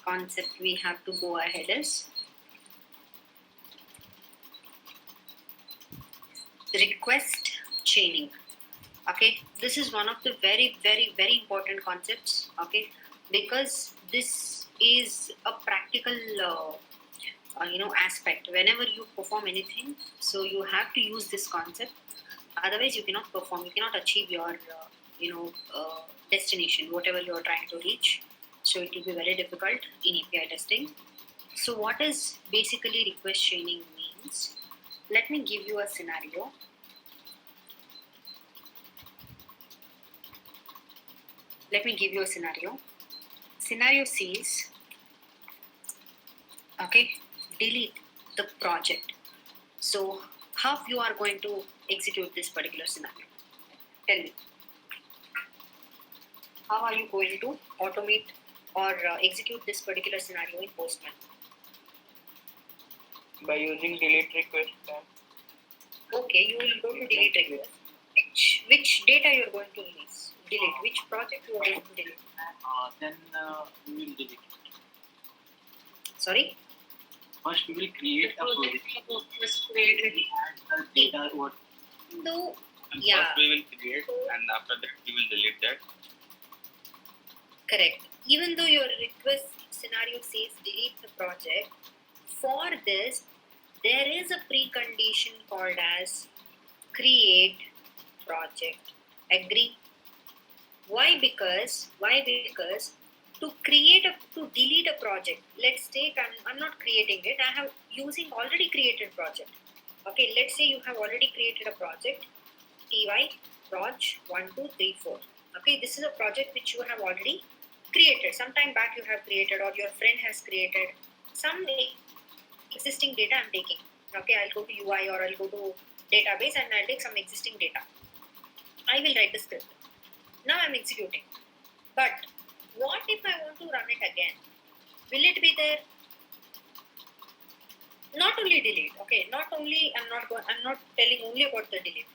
Concept we have to go ahead is request chaining. Okay, this is one of the very important concepts. Okay, because this is a practical aspect. Whenever you perform anything, so you have to use this concept. Otherwise you cannot perform, you cannot achieve your destination, whatever you are trying to reach. So it will be very difficult in API testing. So what is basically request chaining means? Let me give you a scenario. Let me give you a scenario. Scenario says, okay, delete the project. So how you are going to execute this particular scenario? Tell me. How are you going to automate or execute this particular scenario in Postman? By using delete request. Okay, you will go to delete request. Which data you are going to release? Delete. Which project you are going to delete? Then we will delete. Sorry? First we will create a project Was created. and the data what No. And Yeah. first we will create, and after that we will delete that. Correct. Even though your request scenario says delete the project, for this there is a precondition called as create project. Agree? Why? Because to delete a project. Let's take I'm not creating it. I have using already created project. Okay, let's say you have already created a project. TY Proj 1, 2, 3, 4. Okay, this is a project which you have already created. Some time back you have created, or your friend has created some existing data. I'm taking. Okay, I'll go to UI or I'll go to database and I'll take some existing data. I will write the script. Now I'm executing. But what if I want to run it again? Will it be there? Not only delete. Okay, not only I'm not telling only about the delete.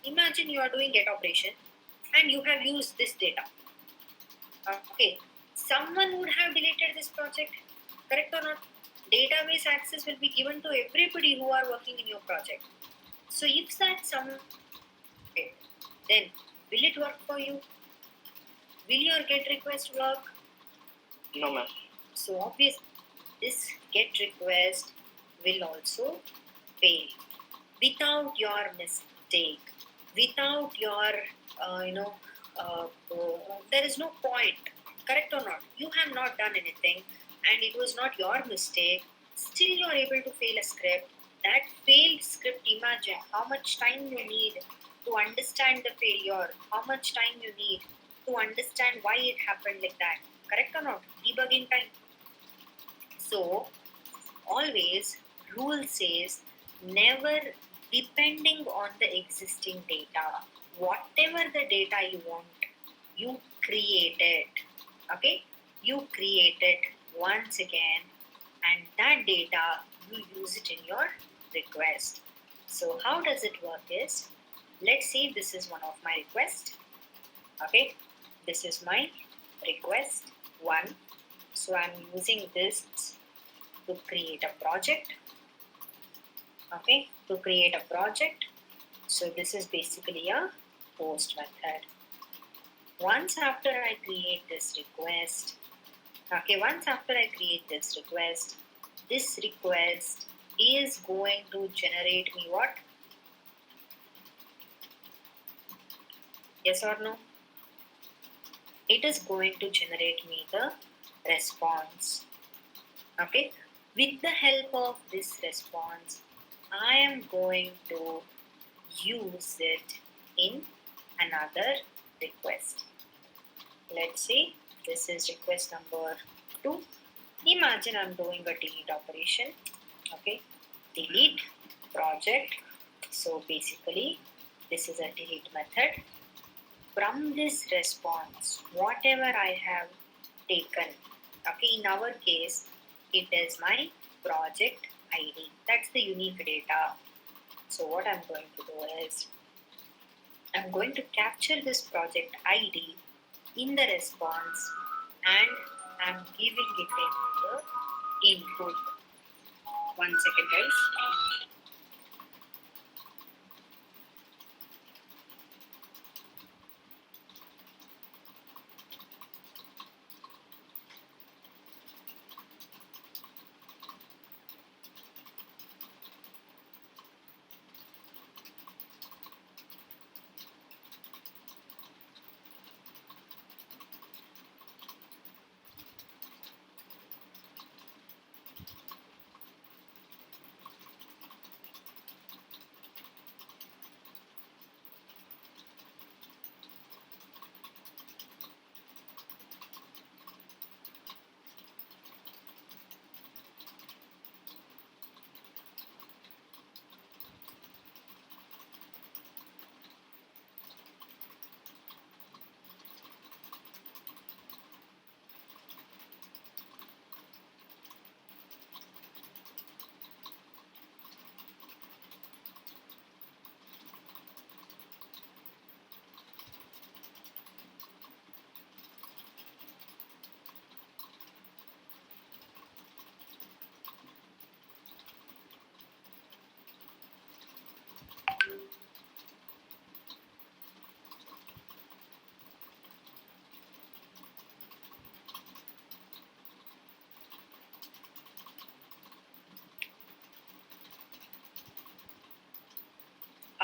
Imagine you are doing get operation and you have used this data. Okay, someone would have deleted this project, correct or not? Database access will be given to everybody who are working in your project. So if that someone, then will it work for you? Will your get request work? No, ma'am. So obviously this get request will also fail without your mistake, without your there is no point, correct or not? You have not done anything and it was not your mistake. Still you are able to fail a script. That failed script, imagine how much time you need to understand the failure, how much time you need to understand why it happened like that, correct or not? Debugging time. So always rule says never depending on the existing data. Whatever the data you want, you create it. Okay? You create it once again, and that data you use it in your request. So how does it work is, let's say this is one of my requests. Okay? This is my request 1. So I'm using this to create a project. Okay, to create a project. So this is basically a post method. Once after I create this request, this request is going to generate me what? Yes or no? it is going to generate me the response. Okay, with the help of this response, I am going to use it in another request. Let's say this is request number 2. Imagine I'm doing a delete operation. Okay, delete project. So basically, this is a delete method. From this response, whatever I have taken, okay, in our case, it is my project ID. That's the unique data. So what I'm going to do is, I'm going to capture this project ID in the response and I'm giving it in the input. 1 second, guys.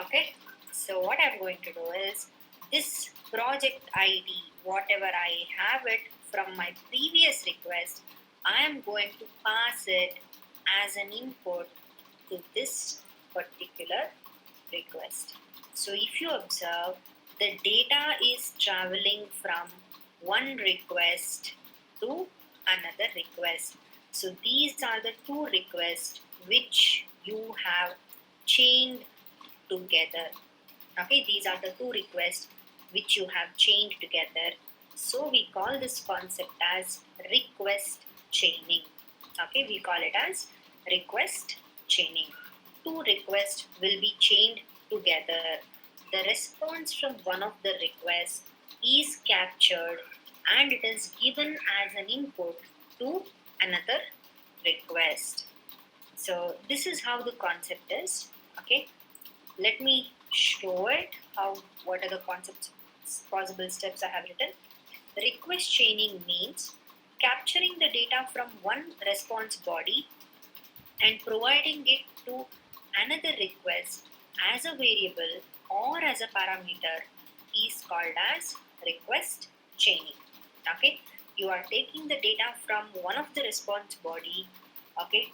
Okay, so what I'm going to do is, this project ID, whatever I have it from my previous request, I am going to pass it as an input to this particular request. So if you observe, the data is traveling from one request to another request. So these are the two requests which you have chained together. Okay, these are the two requests which you have chained together. So we call this concept as request chaining. Okay, we call it as request chaining. Two requests will be chained together. The response from one of the requests is captured and it is given as an input to another request. So this is how the concept is. Okay, let me show it. What are the concepts, possible steps I have written. Request chaining means capturing the data from one response body and providing it to another request as a variable or as a parameter is called as request chaining. Okay, you are taking the data from one of the response body. Okay,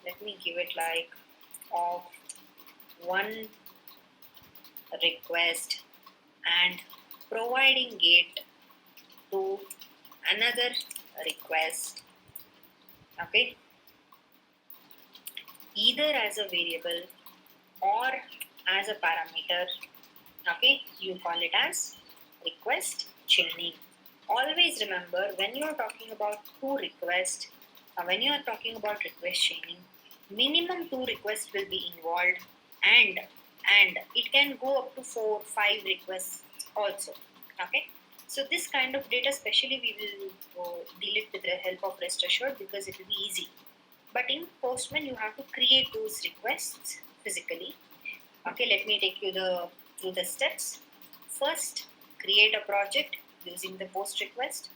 let me give it like of one request and providing it to another request. Okay, either as a variable or as a parameter. Okay, you call it as request chaining. Always remember, when you are talking about two requests, when you are talking about request chaining, minimum two requests will be involved, and it can go up to 4-5 requests also. Okay, so this kind of data especially we will deal it with the help of rest assured because it will be easy. But in Postman you have to create those requests physically. Okay, let me take you through the steps. First, create a project using the post request.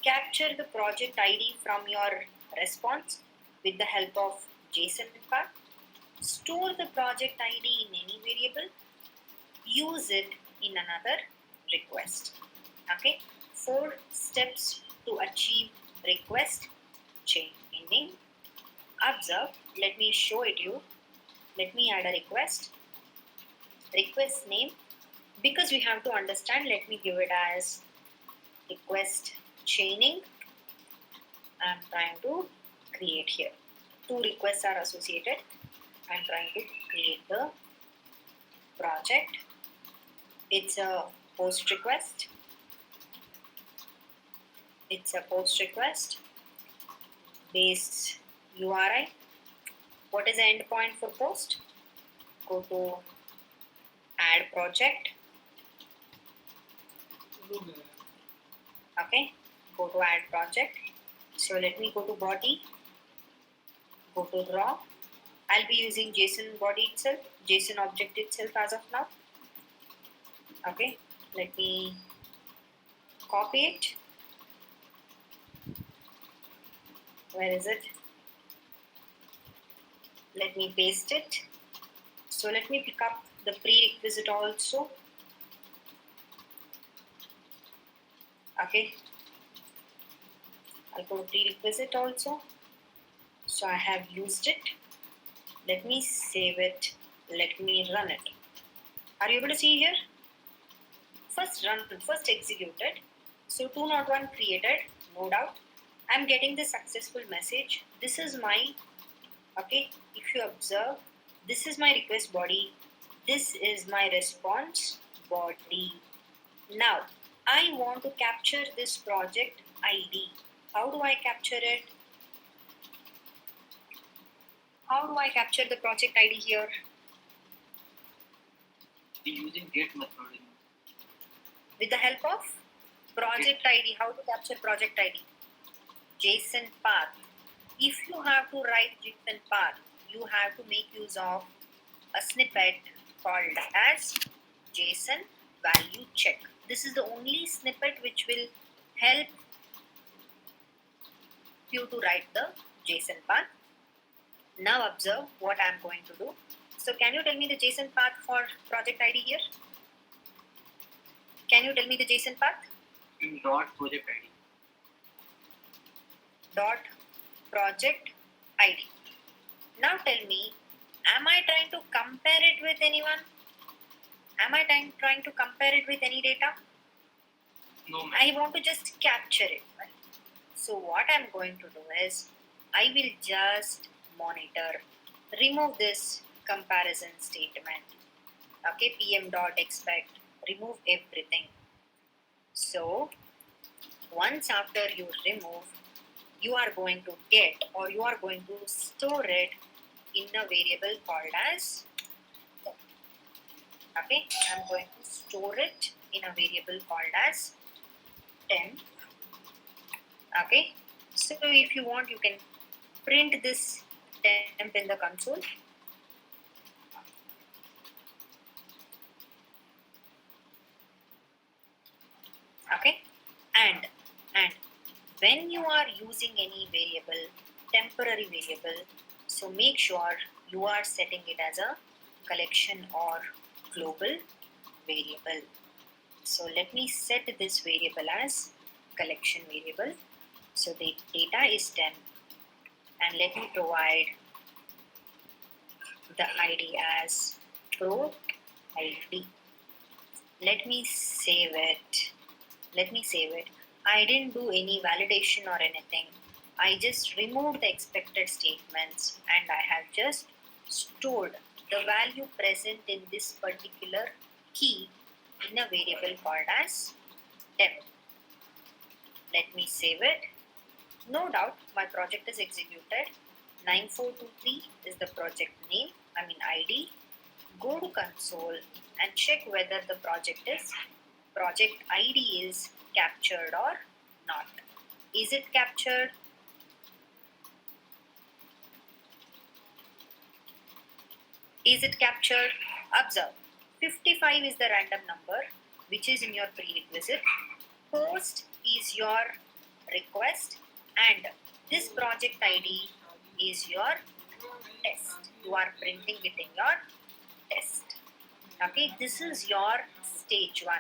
Capture the project ID from your response with the help of JSON file. Store the project ID in any variable. Use it in another request. Okay, 4 steps to achieve request chaining. Observe, let me show it you. Let me add a request. Request name, because we have to understand, let me give it as request chaining. I'm trying to create here. 2 requests are associated. I'm trying to create the project. It's a post request. It's a post request. Base URI. What is the endpoint for post? Go to add project. Okay, go to add project. So let me go to body. Go to raw. I'll be using JSON body itself, JSON object itself as of now. Okay, let me copy it. Where is it? Let me paste it. So let me pick up the prerequisite also. Okay, I'll go to prerequisite also. So I have used it. Let me save it. Let me run it. Are you able to see here? First run, first executed. So 201 created, no doubt. I'm getting the successful message. This is my, okay, if you observe, this is my request body. This is my response body. Now, I want to capture this project ID. How do I capture it? How do I capture the project ID here? Using get method. With the help of project ID. How to capture project ID? JSON path. If you have to write JSON path, you have to make use of a snippet called as JSON value check. This is the only snippet which will help you to write the JSON path. Now observe what I am going to do. So can you tell me the JSON path for project ID here? Can you tell me the JSON path? In dot project ID. Dot project ID. Now tell me, am I trying to compare it with anyone? Am I trying to compare it with any data? No, ma'am. I want to just capture it. Right? So what I'm going to do is, I will just monitor, remove this comparison statement. Okay, pm dot expect, remove everything. So once after you remove, you are going to get, or you are going to store it in a variable called as, okay, I'm going to store it in a variable called as temp. Okay, so if you want, you can print this temp in the console. Okay, and when you are using any variable, temporary variable, so make sure you are setting it as a collection or global variable. So let me set this variable as collection variable. So the data is 10, and let me provide the ID as pro ID. Let me save it. I didn't do any validation or anything. I just removed the expected statements, and I have just stored the value present in this particular key in a variable called as temp. Let me save it. No doubt my project is executed. 9423 is the project name, ID. Go to console and check whether the project ID is captured or not. Is it captured? Is it captured? Observe. 55 is the random number which is in your prerequisite. Post is your request, and this project ID is your test. You are printing it in your test. Okay, this is your stage 1.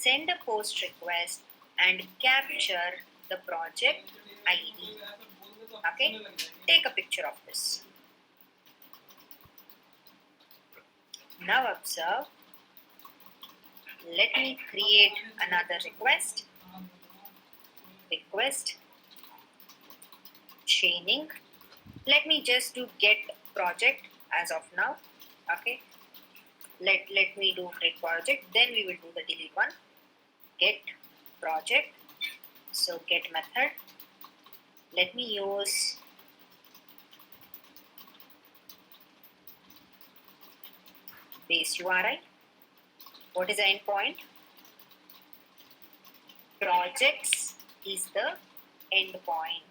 send a post request and capture the project ID. Okay, take a picture of this. Now observe. Let me create another request. Request chaining. Let me just do get project as of now. Okay. Let me do create project. Then we will do the delete one. Get project. So get method. Let me use base URI. What is the endpoint? Projects is the endpoint.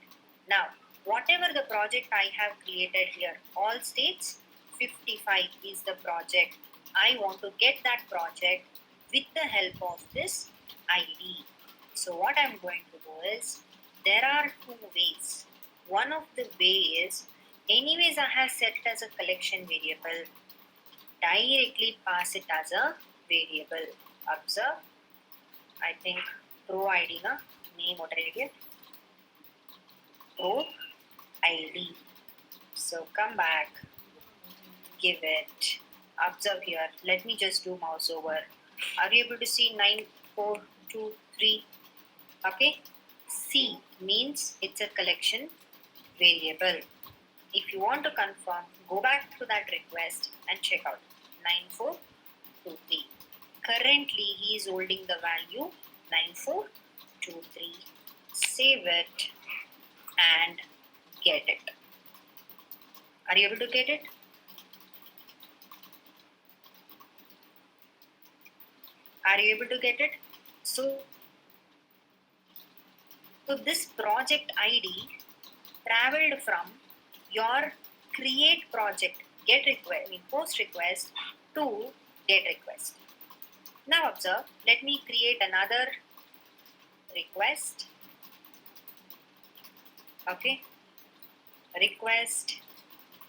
Now, whatever the project I have created here, all states 55 is the project. I want to get that project with the help of this ID. So what I'm going to do is, there are two ways. One of the way is, anyways I have set it as a collection variable, directly pass it as a variable. Observe, I think pro ID na name what I get, pro ID. So come back, give it, observe here. Let me just do mouse over. Are you able to see 9, 4, 2, 3? Okay. C means it's a collection variable. If you want to confirm, go back to that request and check out 9423. Currently, he is holding the value 9423. Save it and get it. Are you able to get it? Are you able to get it? So this project ID traveled from your create project get request, post request to get request. Now observe, let me create another request. Okay, request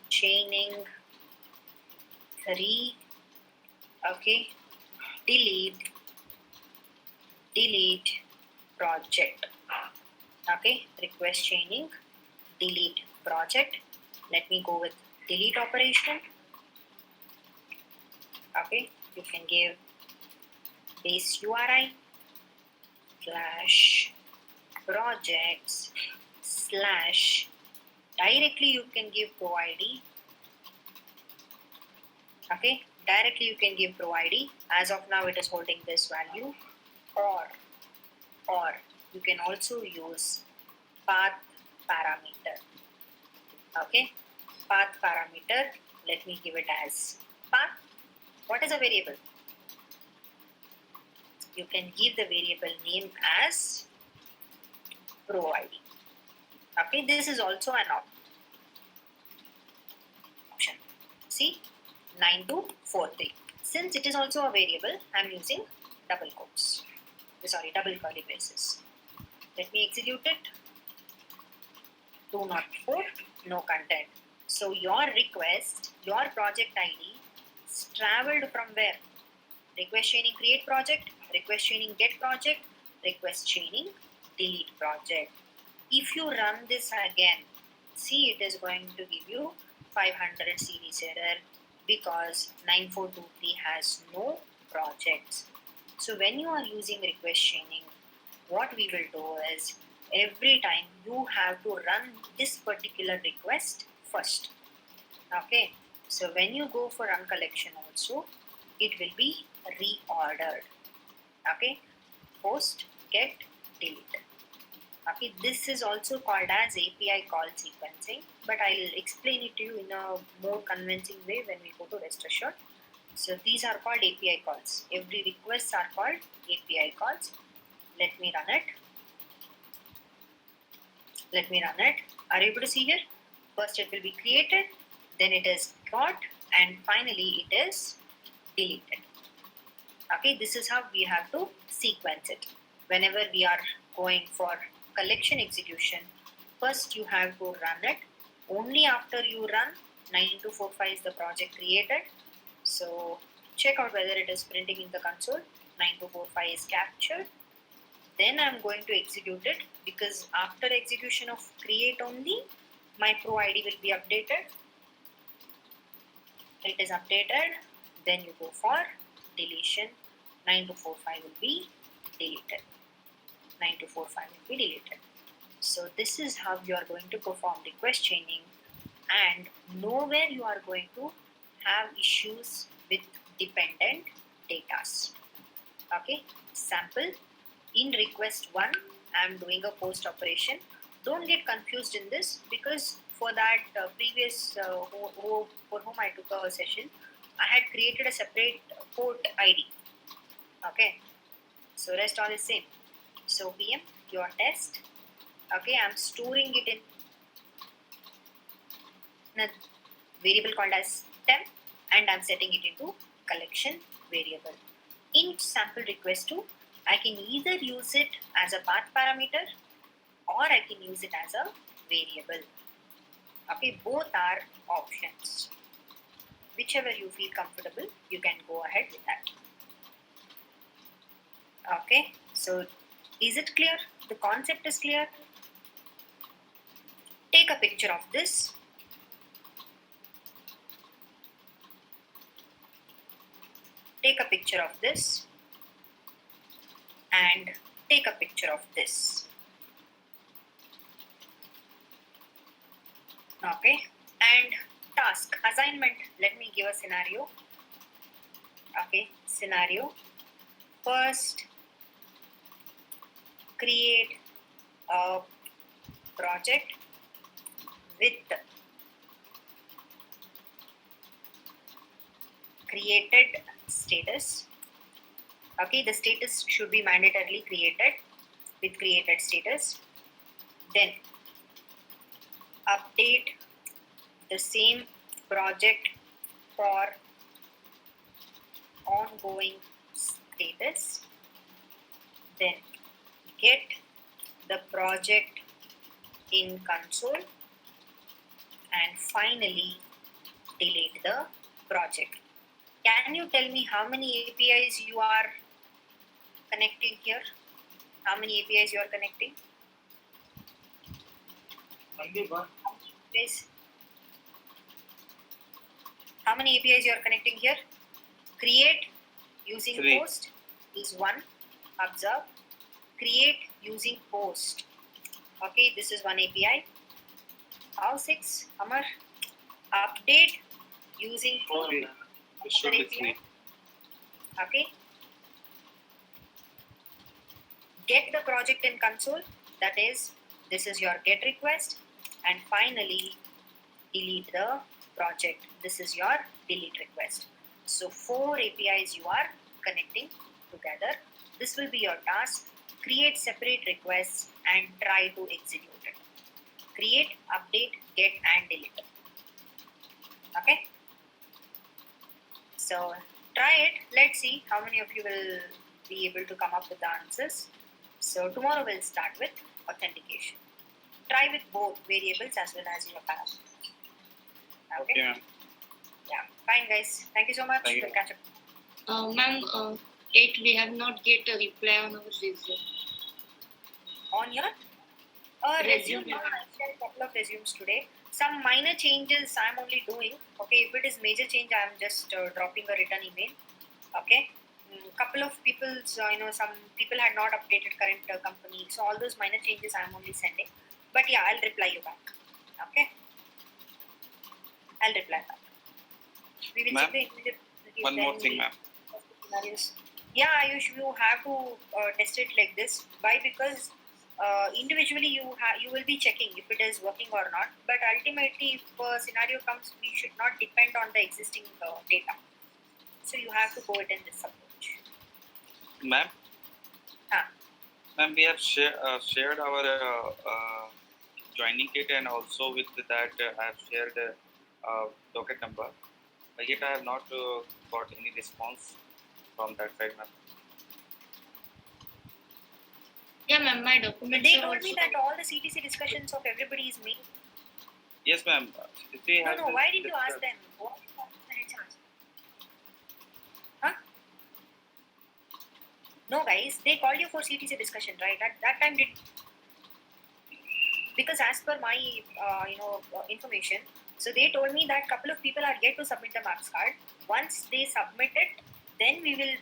chaining 3. Okay, delete project. Okay, request chaining, delete project. Let me go with delete operation. Okay, you can give base URI slash projects slash, directly you can give pro ID. Okay, directly you can give pro ID. As of now it is holding this value, or you can also use path parameter. Okay, path parameter, let me give it as path. What is a variable? You can give the variable name as pro ID. Okay, this is also an option. See, 9243. Since it is also a variable, I am using double quotes. Sorry, double curly braces. Let me execute it. 204, no content. So your request, your project ID traveled from where? Request chaining create project, request chaining get project, request chaining delete project. If you run this again, see, it is going to give you 500 series error because 9423 has no projects. So when you are using request chaining, what we will do is, every time you have to run this particular request first. Okay, so when you go for run collection also, it will be reordered. Okay, post, get, delete. Okay, this is also called as API call sequencing, but I'll explain it to you in a more convincing way when we go to rest assured. So these are called API calls. Every requests are called API calls. Let me run it. Let me run it. Are you able to see here? First it will be created, then it is got, and finally it is deleted. Okay, this is how we have to sequence it. Whenever we are going for collection execution, first you have to run it. Only after you run, 9245 is the project created. So check out whether it is printing in the console. 9245 is captured. Then I'm going to execute it, because after execution of create only, my pro ID will be updated. It is updated. Then you go for deletion. 9245 will be deleted. 9245 will be deleted. So this is how you are going to perform request chaining, and nowhere you are going to have issues with dependent datas. Okay, sample. In request 1, I am doing a post operation. Don't get confused in this, because for that previous for whom I took a session, I had created a separate port ID. Okay, so rest all is same. So PM your test. Okay, I'm storing it in a variable called as temp, and I'm setting it into collection variable. In sample request 2, I can either use it as a path parameter or I can use it as a variable. Okay, both are options. Whichever you feel comfortable, you can go ahead with that. Okay, so is it clear? The concept is clear? Take a picture of this. Take a picture of this. And take a picture of this. Okay, and task assignment. Let me give a scenario. Okay, scenario. First, create a project with created status. Okay, the status should be mandatorily created with created status. Then update the same project for ongoing status. Then get the project in console, and finally delete the project. Can you tell me how many APIs you are connecting here? How many APIs you are connecting? Only one. Please. How many APIs you are connecting here? Create using 3. post is 1. Observe. Create using post. Okay, this is one API. How 6? Amar. Update using 4. post. It should be 3. Okay. Get the project in console. That is, this is your get request. And finally, delete the project. This is your delete request. So 4 APIs you are connecting together. This will be your task. Create separate requests and try to execute it. Create, update, get, and delete. Okay. So try it. Let's see how many of you will be able to come up with the answers. So tomorrow we'll start with authentication. Try with both variables as well as your parameters. Okay. ma'am. Yeah. Fine, guys. Thank you so much. Thank you. We'll catch up. Ma'am, 8, we have not get a reply on our resume. On your resume. Resume. I shared a couple of resumes today. Some minor changes I'm only doing. Okay, if it is major change, I'm just dropping a written email. Okay. Couple of people, some people had not updated current company. So all those minor changes I'm only sending. But yeah, I'll reply you back. Okay. I'll reply back. We will Ma'am, check the individual. One more thing, ma'am. Scenarios. Yeah, you have to test it like this. Why? Because individually you will be checking if it is working or not. But ultimately, if a scenario comes, we should not depend on the existing data. So you have to go it in this approach. Ma'am? Huh. Ma'am, we have shared our joining kit, and also with that I have shared docket number. Yet I have not got any response from that side, ma'am. Yeah, ma'am, my documents They are told me also- that all the CTC discussions of everybody is me. Yes, ma'am. They have No. Why did you ask them? What did you ask the HR? Huh? No, guys, they called you for CTC discussion, right? At that time, because as per my information, so they told me that couple of people are yet to submit the marks card. Once they submit it, then we will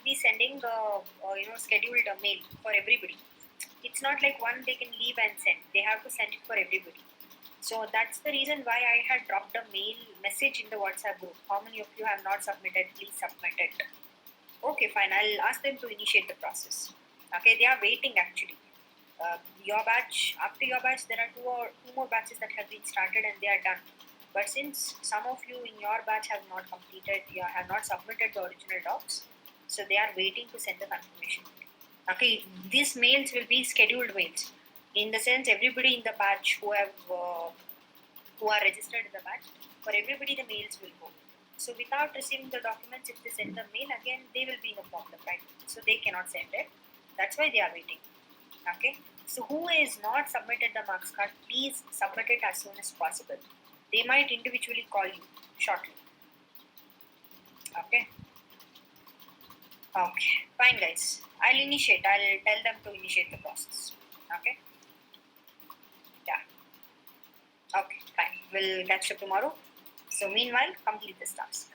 be sending scheduled mail for everybody. It's not like one they can leave and send. They have to send it for everybody. So that's the reason why I had dropped a mail message in the WhatsApp group. How many of you have not submitted? Please submit it. Okay, fine. I'll ask them to initiate the process. Okay, they are waiting actually. Your batch, after your batch, there are two more batches that have been started and they are done. But since some of you in your batch have not completed, you have not submitted the original docs, so they are waiting to send the confirmation. Okay, these mails will be scheduled mails. In the sense, everybody in the batch who are registered in the batch, for everybody the mails will go. So without receiving the documents, if they send the mail again, they will be in a problem, right? So they cannot send it. That's why they are waiting. Okay. So who is not submitted the marks card, please submit it as soon as possible. They might individually call you shortly. Okay. Okay. Fine, guys. I'll tell them to initiate the process. Okay. Yeah. Okay. Fine. We'll catch up tomorrow. So meanwhile, complete this task.